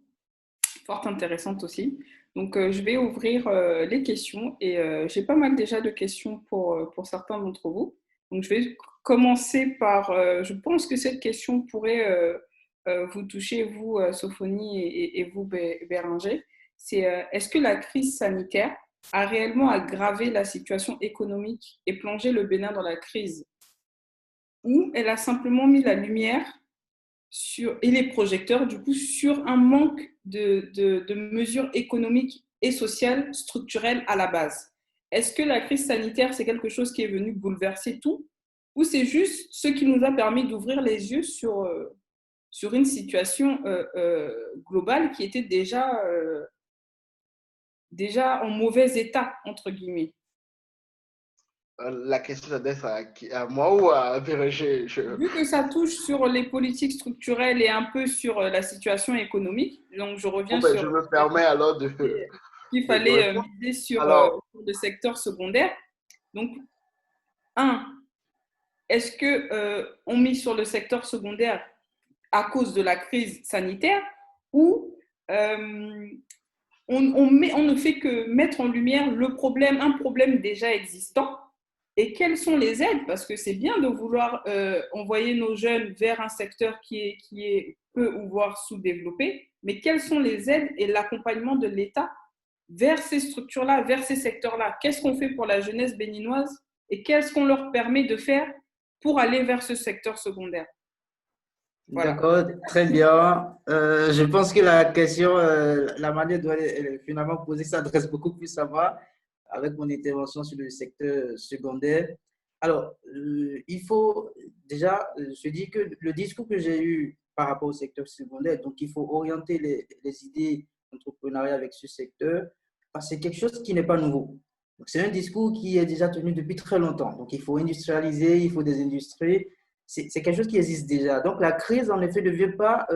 fort intéressante aussi. Donc, je vais ouvrir les questions et j'ai pas mal déjà de questions pour certains d'entre vous. Donc, je vais commencer par, je pense que cette question pourrait vous toucher, vous, Sophonie, et vous, Bérenger. C'est est-ce que la crise sanitaire a réellement aggravé la situation économique et plongé le Bénin dans la crise, ou elle a simplement mis la lumière et les projecteurs du coup sur un manque de mesures économiques et sociales structurelles à la base? Est-ce que la crise sanitaire, c'est quelque chose qui est venu bouleverser tout, ou c'est juste ce qui nous a permis d'ouvrir les yeux sur une situation globale qui était déjà en mauvais état, entre guillemets? La question s'adresse à moi ou à Bérenger? Vu que ça touche sur les politiques structurelles et un peu sur la situation économique, donc je reviens sur je me permets alors qu'il fallait miser sur le secteur secondaire. Donc, est-ce qu'on mise sur le secteur secondaire à cause de la crise sanitaire, ou on ne fait que mettre en lumière un problème déjà existant? Et quelles sont les aides? Parce que c'est bien de vouloir envoyer nos jeunes vers un secteur qui est peu ou voire sous-développé, mais quelles sont les aides et l'accompagnement de l'État vers ces structures-là, vers ces secteurs-là. Qu'est-ce qu'on fait pour la jeunesse béninoise et qu'est-ce qu'on leur permet de faire pour aller vers ce secteur secondaire? Voilà. D'accord, très bien. Je pense que la question, la manière dont elle est finalement posée s'adresse beaucoup plus à moi avec mon intervention sur le secteur secondaire. Alors, il faut déjà se dire que le discours que j'ai eu par rapport au secteur secondaire, donc il faut orienter les idées d'entrepreneuriat avec ce secteur, parce que c'est quelque chose qui n'est pas nouveau. C'est un discours qui est déjà tenu depuis très longtemps. Donc, il faut industrialiser, il faut des industries. C'est quelque chose qui existe déjà. Donc, la crise, en effet, ne vient pas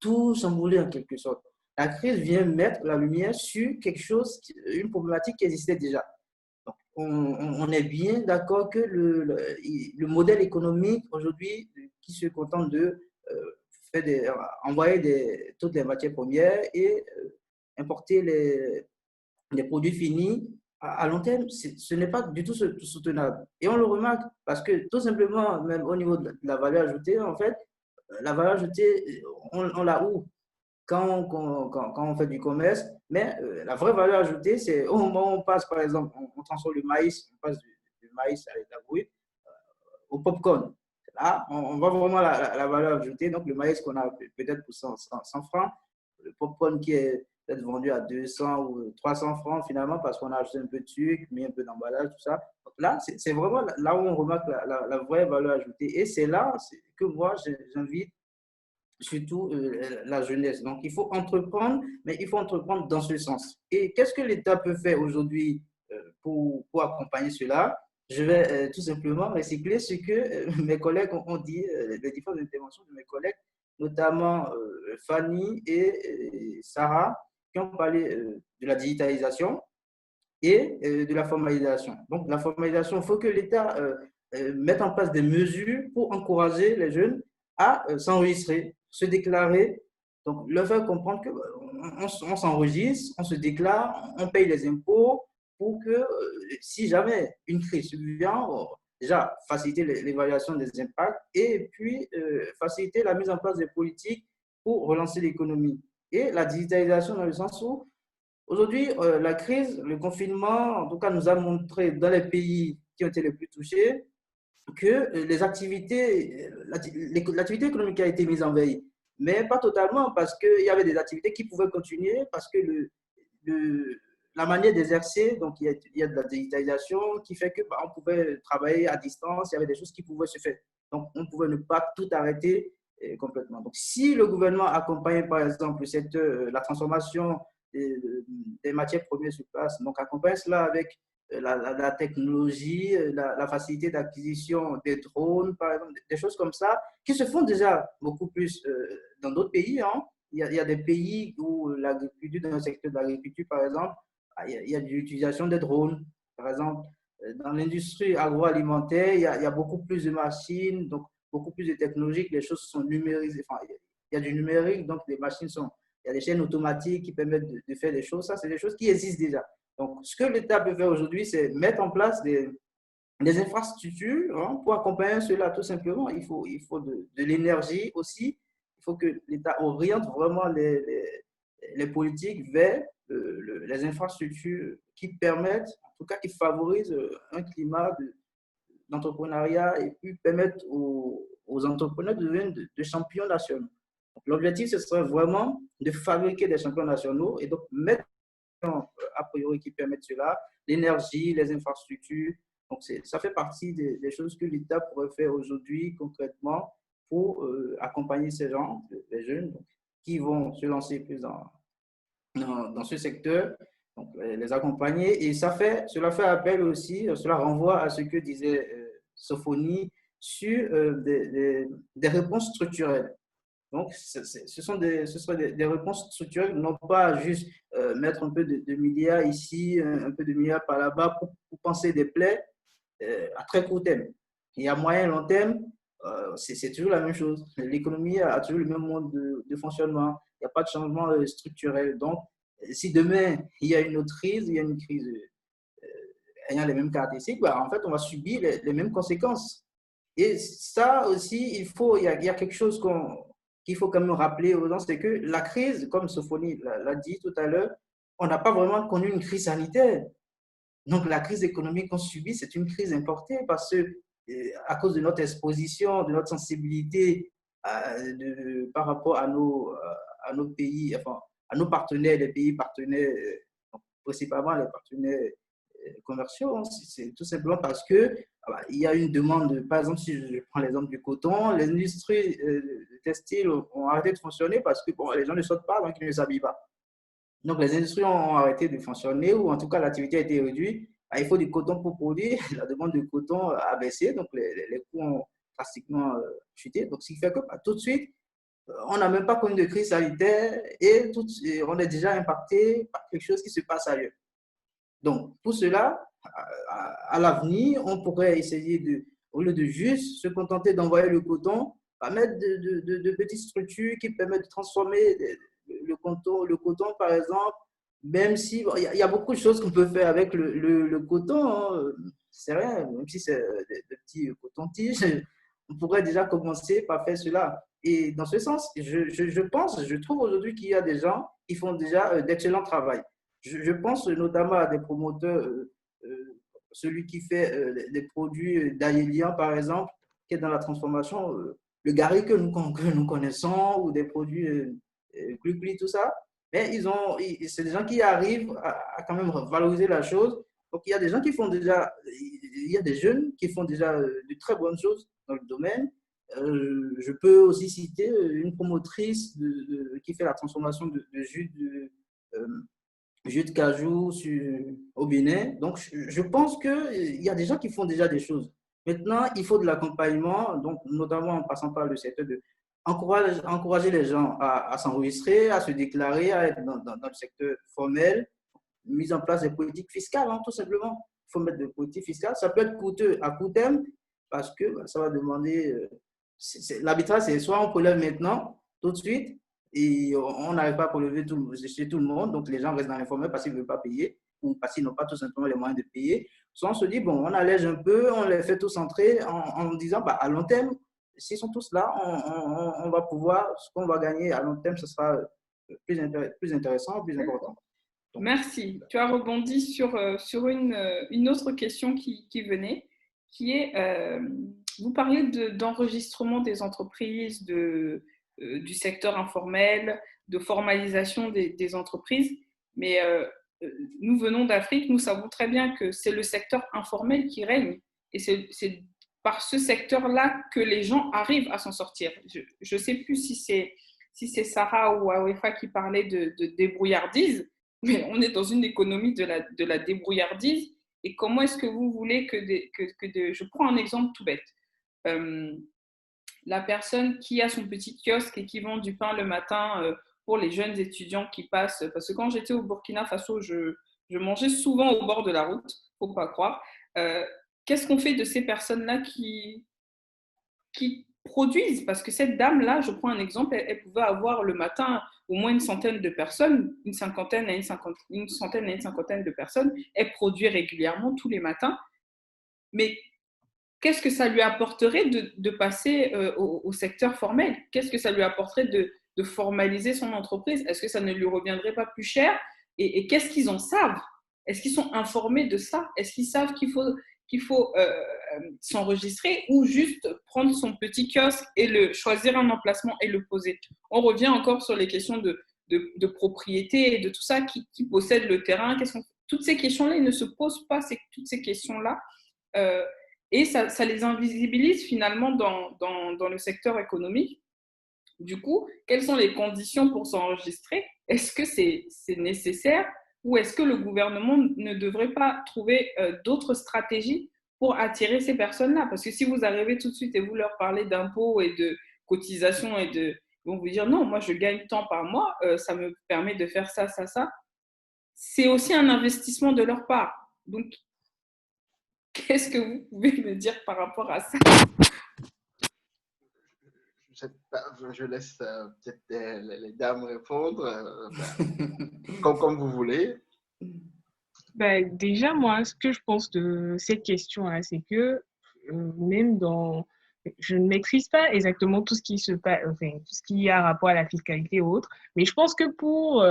tout chambouler en quelque sorte. La crise vient mettre la lumière sur quelque chose, une problématique qui existait déjà. Donc, on est bien d'accord que le modèle économique aujourd'hui qui se contente de envoyer toutes les matières premières et importer les produits finis, à long terme, ce n'est pas du tout soutenable. Et on le remarque parce que tout simplement, même au niveau de la valeur ajoutée, en fait, la valeur ajoutée, on l'a où quand on fait du commerce, mais la vraie valeur ajoutée, c'est au moment où on passe, par exemple, on transforme le maïs, on passe du maïs avec la brute au popcorn. Là, on voit vraiment la valeur ajoutée. Donc, le maïs qu'on a peut-être pour 100 francs, le popcorn qui est peut-être vendu à 200 ou 300 francs finalement parce qu'on a acheté un peu de sucre, mis un peu d'emballage, tout ça. Donc là, c'est vraiment là où on remarque la vraie valeur ajoutée. Et c'est là que moi, j'invite surtout la jeunesse. Donc, il faut entreprendre, mais il faut entreprendre dans ce sens. Et qu'est-ce que l'État peut faire aujourd'hui pour accompagner cela? Je vais tout simplement recycler ce que mes collègues ont dit, les différentes interventions de mes collègues, notamment Fanny et Sarah, qui ont parlé de la digitalisation et de la formalisation. Donc, la formalisation, il faut que l'État mette en place des mesures pour encourager les jeunes à s'enregistrer, se déclarer. Donc, leur faire comprendre qu'on s'enregistre, on se déclare, on paye les impôts pour que si jamais une crise survient, déjà faciliter l'évaluation des impacts et puis faciliter la mise en place des politiques pour relancer l'économie. Et la digitalisation dans le sens où aujourd'hui, la crise, le confinement, en tout cas, nous a montré dans les pays qui ont été les plus touchés que l'activité économique a été mise en veille. Mais pas totalement, parce qu'il y avait des activités qui pouvaient continuer, parce que la manière d'exercer, donc il y a de la digitalisation qui fait que on pouvait travailler à distance, il y avait des choses qui pouvaient se faire. Donc, on pouvait ne pas tout arrêter complètement. Donc, si le gouvernement accompagne, par exemple, la transformation des matières premières sur place. Donc, accompagne cela avec la technologie, la facilité d'acquisition des drones, par exemple, des choses comme ça, qui se font déjà beaucoup plus dans d'autres pays. Hein. Il y a des pays où l'agriculture, dans le secteur de l'agriculture, par exemple, il y a de l'utilisation des drones. Par exemple, dans l'industrie agroalimentaire, il y a beaucoup plus de machines, donc beaucoup plus de technologies, les choses sont numérisées. Enfin, il y a du numérique, donc les machines il y a des chaînes automatiques qui permettent de faire des choses. Ça, c'est des choses qui existent déjà. Donc, ce que l'État peut faire aujourd'hui, c'est mettre en place des infrastructures hein, pour accompagner cela, tout simplement. Il faut de l'énergie aussi. Il faut que l'État oriente vraiment les politiques vers les infrastructures qui permettent, en tout cas, qui favorisent un climat d'entrepreneuriat et puis permettent aux entrepreneurs de devenir de champions nationaux. L'objectif, ce serait vraiment de fabriquer des champions nationaux et donc mettre a priori qui permettent cela, l'énergie, les infrastructures. Donc, ça fait partie des choses que l'État pourrait faire aujourd'hui concrètement pour accompagner ces gens, les jeunes, donc, qui vont se lancer plus dans ce secteur, donc les accompagner. Et cela fait appel aussi, cela renvoie à ce que disait Sophonie sur des réponses structurelles. Donc, ce seraient des réponses structurelles, non pas juste mettre un peu de milliards ici, un peu de milliards par là-bas pour penser des plaies à très court terme. Et à moyen et long terme, c'est toujours la même chose. L'économie a toujours le même mode de fonctionnement. Il n'y a pas de changement structurel. Donc, si demain, il y a une autre crise, il y a une crise ayant les mêmes caractéristiques, bah, en fait, on va subir les mêmes conséquences. Et ça aussi, il y a quelque chose qu'il faut quand même rappeler aux gens, c'est que la crise, comme Sophonie l'a dit tout à l'heure, on n'a pas vraiment connu une crise sanitaire. Donc, la crise économique qu'on subit, c'est une crise importée parce que, à cause de notre exposition, de notre sensibilité par rapport à nos pays, enfin, à nos partenaires, les pays partenaires, principalement les partenaires commerciaux, c'est tout simplement parce que il y a une demande. Par exemple, si je prends l'exemple du coton, les industries textiles ont arrêté de fonctionner parce que bon, les gens ne sortent pas, donc ils ne s'habillent pas. Donc, les industries ont arrêté de fonctionner ou en tout cas, l'activité a été réduite. Il faut du coton pour produire. La demande de coton a baissé, donc les coûts ont drastiquement chuté. Donc, ce qui fait que tout de suite, on n'a même pas connu de crise sanitaire et on est déjà impacté par quelque chose qui se passe ailleurs. Donc, pour cela, à l'avenir, on pourrait essayer au lieu de juste se contenter d'envoyer le coton, mettre de petites structures qui permettent de transformer le coton, par exemple, même si bon, y a beaucoup de choses qu'on peut faire avec le coton, hein, c'est rien, même si c'est des petits cotons-tiges, on pourrait déjà commencer par faire cela. Et dans ce sens, je trouve aujourd'hui qu'il y a des gens qui font déjà d'excellent travail. Je pense notamment à des promoteurs, celui qui fait des produits d'Aélia, par exemple, qui est dans la transformation, le Gary que nous connaissons, ou des produits Glu-Glu, tout ça. Mais c'est des gens qui arrivent à quand même valoriser la chose. Donc, il y a des gens qui font déjà, il y a des jeunes qui font déjà de très bonnes choses dans le domaine. Je peux aussi citer une promotrice qui fait la transformation de jus de cajou au Bénin. Donc, je pense qu'il y a des gens qui font déjà des choses. Maintenant, il faut de l'accompagnement, donc notamment en passant par le secteur de encourager les gens à s'enregistrer, à se déclarer, à être dans le secteur formel, mise en place des politiques fiscales, hein, tout simplement. Il faut mettre des politiques fiscales. Ça peut être coûteux à court terme parce que ça va demander. L'arbitrage, c'est soit on prélève maintenant, tout de suite, et on n'arrive pas à prélever chez tout le monde, donc les gens restent dans l'informel parce qu'ils ne veulent pas payer ou parce qu'ils n'ont pas tout simplement les moyens de payer. Soit on se dit, bon, on allège un peu, on les fait tous entrer en disant, à long terme, s'ils sont tous là, on va pouvoir, ce qu'on va gagner à long terme, ce sera plus intéressant, plus important. Donc, merci. Tu as rebondi sur une autre question qui venait, qui est, vous parliez d'enregistrement des entreprises, du secteur informel, de formalisation des entreprises, mais nous venons d'Afrique, nous savons très bien que c'est le secteur informel qui règne, et c'est par ce secteur-là que les gens arrivent à s'en sortir. Je ne sais plus si c'est Sarah ou Awefa qui parlait de débrouillardise, mais on est dans une économie de la débrouillardise. Et comment est-ce que vous voulez je prends un exemple tout bête. La personne qui a son petit kiosque et qui vend du pain le matin pour les jeunes étudiants qui passent, parce que quand j'étais au Burkina Faso, je mangeais souvent au bord de la route, faut pas croire. Qu'est-ce qu'on fait de ces personnes-là qui produisent? Parce que cette dame-là, je prends un exemple, elle pouvait avoir le matin au moins une centaine de personnes, une centaine à une cinquantaine de personnes. Elle produit régulièrement tous les matins. Mais qu'est-ce que ça lui apporterait de passer au secteur formel? Qu'est-ce que ça lui apporterait de formaliser son entreprise? Est-ce que ça ne lui reviendrait pas plus cher? Et qu'est-ce qu'ils en savent? Est-ce qu'ils sont informés de ça? Est-ce qu'ils savent qu'il faut s'enregistrer ou juste prendre son petit kiosque et choisir un emplacement et le poser? On revient encore sur les questions de propriété et de tout ça, qui possède le terrain. Toutes ces questions-là, ils ne se posent pas toutes ces questions-là. Et ça les invisibilise finalement dans le secteur économique. Du coup, quelles sont les conditions pour s'enregistrer? Est-ce que c'est nécessaire ou est-ce que le gouvernement ne devrait pas trouver d'autres stratégies pour attirer ces personnes-là? Parce que si vous arrivez tout de suite et vous leur parlez d'impôts et de cotisations ils vont vous dire non, moi je gagne tant par mois, ça me permet de faire ça, ça, ça. C'est aussi un investissement de leur part. Donc, qu'est-ce que vous pouvez me dire par rapport à ça? Je laisse peut-être les dames répondre, comme vous voulez. Déjà, moi, ce que je pense de cette question-là, c'est que même je ne maîtrise pas exactement tout ce qui se passe, tout ce qui a rapport à la fiscalité ou autre, mais je pense que pour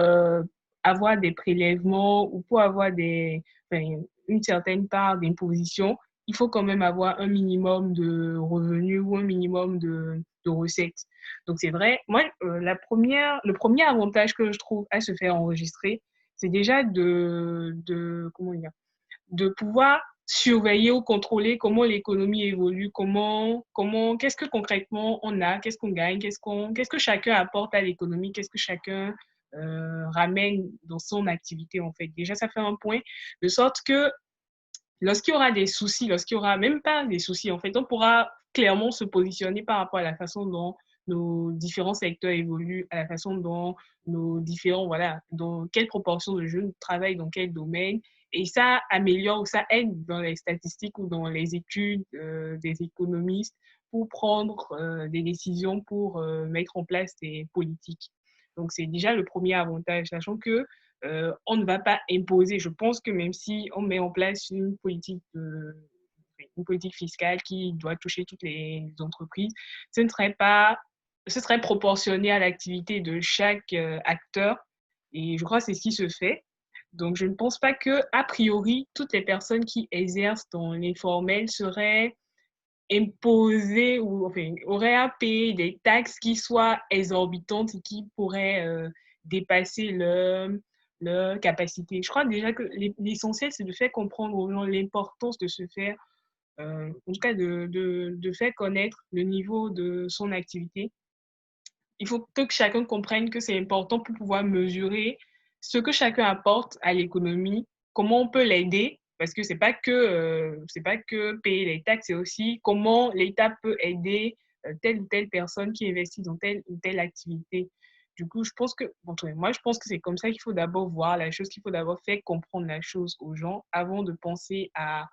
avoir des prélèvements ou pour avoir une certaine part d'imposition, il faut quand même avoir un minimum de revenus ou un minimum de recettes. Donc, c'est vrai. Moi, le premier avantage que je trouve à se faire enregistrer, c'est déjà comment dire, de pouvoir surveiller ou contrôler comment l'économie évolue, qu'est-ce que concrètement on a, qu'est-ce qu'on gagne, qu'est-ce que chacun apporte à l'économie, qu'est-ce que chacun ramène dans son activité, en fait. Déjà, ça fait un point, de sorte que lorsqu'il y aura des soucis, lorsqu'il y aura même pas des soucis, en fait, on pourra clairement se positionner par rapport à la façon dont nos différents secteurs évoluent, à la façon dont nos différents, voilà, dans quelle proportion de jeunes travaillent dans quel domaine. Et ça améliore ou ça aide dans les statistiques ou dans les études des économistes pour prendre des décisions, pour mettre en place des politiques. Donc, c'est déjà le premier avantage, sachant que on ne va pas imposer. Je pense que même si on met en place une politique fiscale qui doit toucher toutes les entreprises, ce serait proportionné à l'activité de chaque acteur. Et je crois que c'est ce qui se fait. Donc, je ne pense pas que, a priori, toutes les personnes qui exercent dans l'informel seraient imposées ou enfin, auraient à payer des taxes qui soient exorbitantes et qui pourraient dépasser leur capacité. Je crois déjà que l'essentiel, c'est de faire comprendre aux gens l'importance de se faire, en tout cas de faire connaître le niveau de son activité. Il faut que chacun comprenne que c'est important pour pouvoir mesurer ce que chacun apporte à l'économie, comment on peut l'aider, parce que c'est pas que payer les taxes, c'est aussi comment l'État peut aider telle ou telle personne qui investit dans telle ou telle activité. Du coup, moi, je pense que c'est comme ça qu'il faut d'abord voir la chose, qu'il faut d'abord faire comprendre la chose aux gens avant de penser à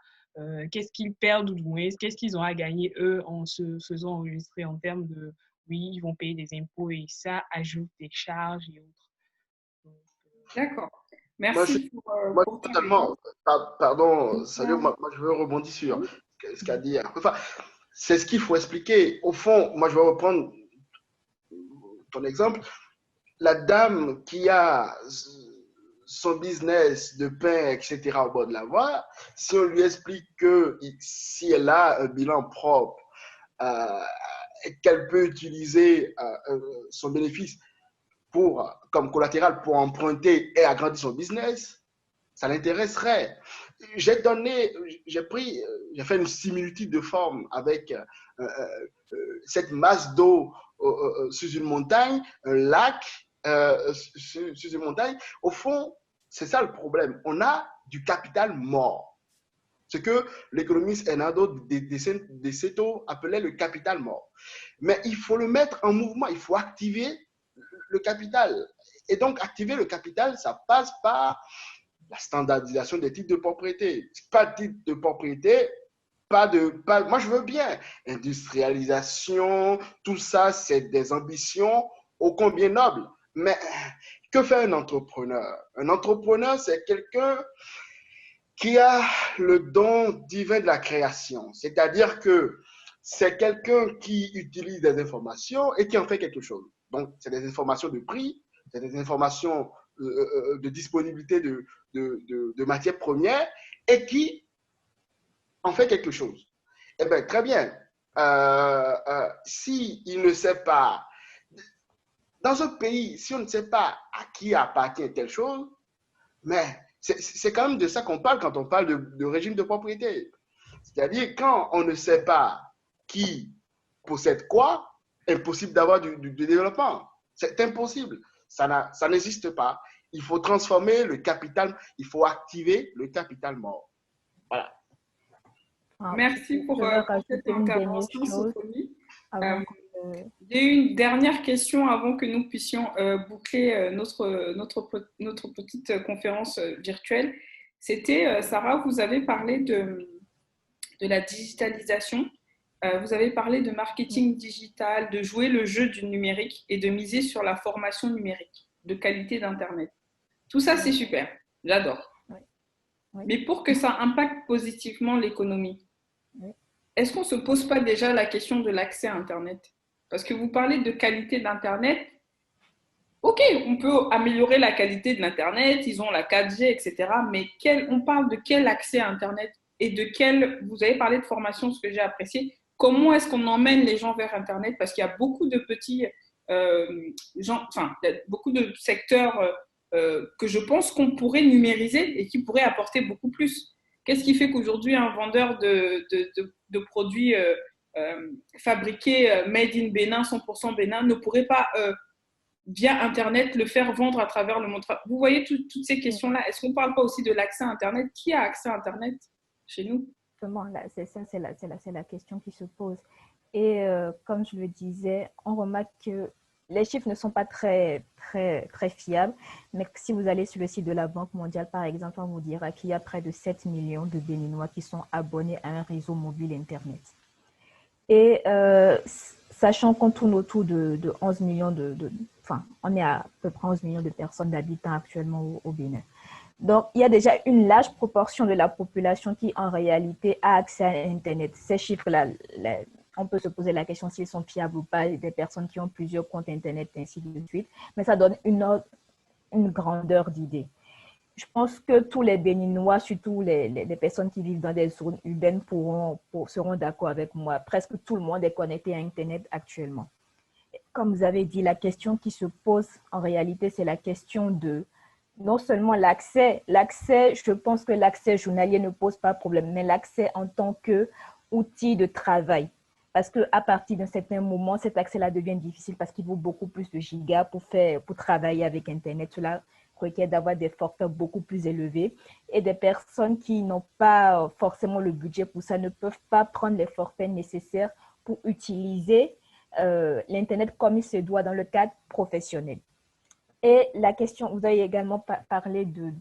qu'est-ce qu'ils perdent ou du moins qu'est-ce qu'ils ont à gagner eux en se faisant enregistrer en termes de oui, ils vont payer des impôts et ça ajoute des charges et autres. D'accord. Moi, je Merci suis moi, pour ta réponse. totalement, pardon, salut, moi, je veux rebondir sur ce qu'a dit. Enfin, c'est ce qu'il faut expliquer. Au fond, moi, je vais reprendre ton exemple. La dame qui a son business de pain, etc., au bord de la voie, si on lui explique que si elle a un bilan propre, euh, qu'elle peut utiliser son bénéfice comme collatéral pour emprunter et agrandir son business, ça l'intéresserait. J'ai fait une similitude de forme avec cette masse d'eau sous une montagne, un lac sous une montagne. Au fond, c'est ça le problème. On a du capital mort. Ce que l'économiste Hernando de Seto appelait le capital mort. Mais il faut le mettre en mouvement, il faut activer le capital. Et donc, activer le capital, ça passe par la standardisation des titres de propriété. Pas de titre de propriété, moi je veux bien. Industrialisation, tout ça, c'est des ambitions ô combien nobles. Mais que fait un entrepreneur? Un entrepreneur, c'est quelqu'un qui a le don divin de la création. C'est-à-dire que c'est quelqu'un qui utilise des informations et qui en fait quelque chose. Donc, c'est des informations de prix, c'est des informations de disponibilité de matières premières et qui en fait quelque chose. Eh bien, très bien. S'il ne sait pas, dans un pays, si on ne sait pas à qui appartient telle chose, mais c'est quand même de ça qu'on parle quand on parle de régime de propriété. C'est-à-dire, quand on ne sait pas qui possède quoi, impossible d'avoir du développement. C'est impossible. Ça n'existe pas. Il faut transformer le capital, il faut activer le capital mort. Voilà. Merci pour cette une dernière intervention, chose Sophie. avant J'ai une dernière question avant que nous puissions boucler notre petite conférence virtuelle. C'était, Sarah, vous avez parlé de la digitalisation, vous avez parlé de marketing digital, de jouer le jeu du numérique et de miser sur la formation numérique, de qualité d'Internet. Tout ça, c'est super, j'adore. Oui. Oui. Mais pour que ça impacte positivement l'économie, oui. Est-ce qu'on ne se pose pas déjà la question de l'accès à Internet? Parce que vous parlez de qualité d'Internet, Ok, on peut améliorer la qualité de l'Internet, ils ont la 4G, etc. Mais on parle de quel accès à Internet et de quel, vous avez parlé de formation, ce que j'ai apprécié. Comment est-ce qu'on emmène les gens vers Internet? Parce qu'il y a beaucoup de petits euh, gens, enfin, il y a beaucoup de secteurs que je pense qu'on pourrait numériser et qui pourraient apporter beaucoup plus. Qu'est-ce qui fait qu'aujourd'hui, un vendeur de produits fabriqués made in Bénin, 100% Bénin, ne pourrait pas via Internet, le faire vendre à travers le monde. Vous voyez toutes ces questions-là. Est-ce qu'on ne parle pas aussi de l'accès à Internet? Qui a accès à Internet chez nous? Justement, là, c'est la question qui se pose. Et comme je le disais, on remarque que les chiffres ne sont pas très fiables, mais si vous allez sur le site de la Banque mondiale, par exemple, on vous dira qu'il y a près de 7 millions de Béninois qui sont abonnés à un réseau mobile Internet. Et sachant qu'on tourne autour de 11 millions enfin, on est à peu près 11 millions de personnes d'habitants actuellement au Bénin. Donc, il y a déjà une large proportion de la population qui, en réalité, a accès à Internet. Ces chiffres-là, on peut se poser la question s'ils sont fiables ou pas, des personnes qui ont plusieurs comptes Internet, ainsi de suite. Mais ça donne une grandeur d'idée. Je pense que tous les Béninois, surtout les personnes qui vivent dans des zones urbaines, seront d'accord avec moi. Presque tout le monde est connecté à Internet actuellement. Comme vous avez dit, la question qui se pose en réalité, c'est la question de non seulement l'accès, je pense que l'accès journalier ne pose pas problème, mais l'accès en tant qu'outil de travail. Parce qu'à partir d'un certain moment, cet accès-là devient difficile parce qu'il vaut beaucoup plus de gigas pour travailler avec Internet. Cela requiert d'avoir des forfaits beaucoup plus élevés. Et des personnes qui n'ont pas forcément le budget pour ça ne peuvent pas prendre les forfaits nécessaires pour utiliser l'Internet comme il se doit dans le cadre professionnel. Et la question, vous avez également parlé de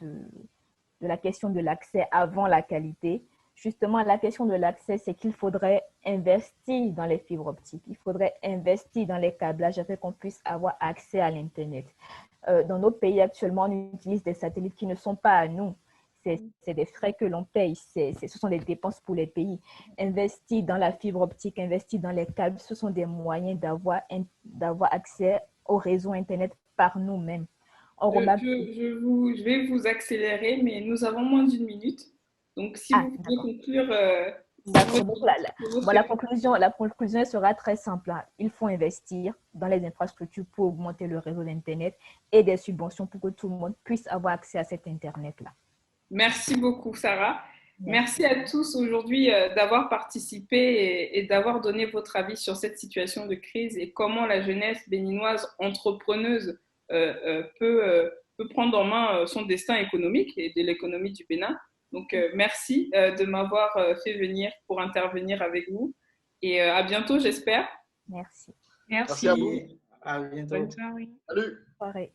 la question de l'accès avant la qualité. Justement, la question de l'accès, c'est qu'il faudrait investir dans les fibres optiques. Il faudrait investir dans les câblages afin qu'on puisse avoir accès à l'Internet. Dans nos pays actuellement, on utilise des satellites qui ne sont pas à nous. C'est des frais que l'on paye. Ce sont des dépenses pour les pays. Investir dans la fibre optique, investir dans les câbles, ce sont des moyens d'avoir accès au réseau Internet par nous-mêmes. Je vais vous accélérer, mais nous avons moins d'une minute. Donc, si vous pouvez conclure d'accord. Donc, la conclusion sera très simple. Il faut investir dans les infrastructures pour augmenter le réseau d'Internet et des subventions pour que tout le monde puisse avoir accès à cet Internet-là. Merci beaucoup, Sarah. Merci à tous aujourd'hui d'avoir participé et d'avoir donné votre avis sur cette situation de crise et comment la jeunesse béninoise entrepreneuse peut prendre en main son destin économique et de l'économie du Bénin. Donc, merci de m'avoir fait venir pour intervenir avec vous. Et à bientôt, j'espère. Merci. Merci à vous. À bientôt. Bonne soirée. Salut. Pareil.